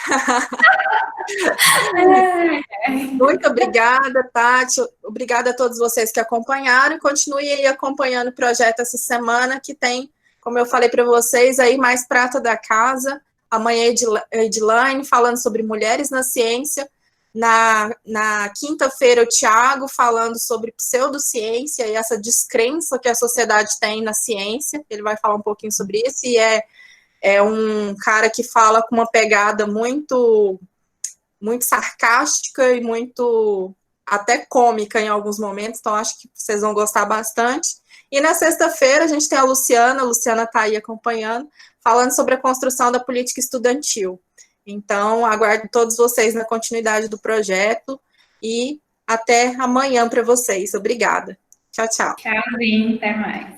Muito obrigada, Tati. Obrigada a todos vocês que acompanharam e continue aí acompanhando o projeto essa semana, que tem, como eu falei para vocês, aí mais prata da casa. Amanhã Edilane falando sobre mulheres na ciência. Na quinta-feira, o Tiago falando sobre pseudociência e essa descrença que a sociedade tem na ciência. Ele vai falar um pouquinho sobre isso, e é um cara que fala com uma pegada muito, muito sarcástica e muito até cômica em alguns momentos, então acho que vocês vão gostar bastante. E na sexta-feira a gente tem a Luciana está aí acompanhando, falando sobre a construção da política estudantil. Então, aguardo todos vocês na continuidade do projeto e até amanhã para vocês. Obrigada. Tchau, tchau. Tchauzinho, até mais.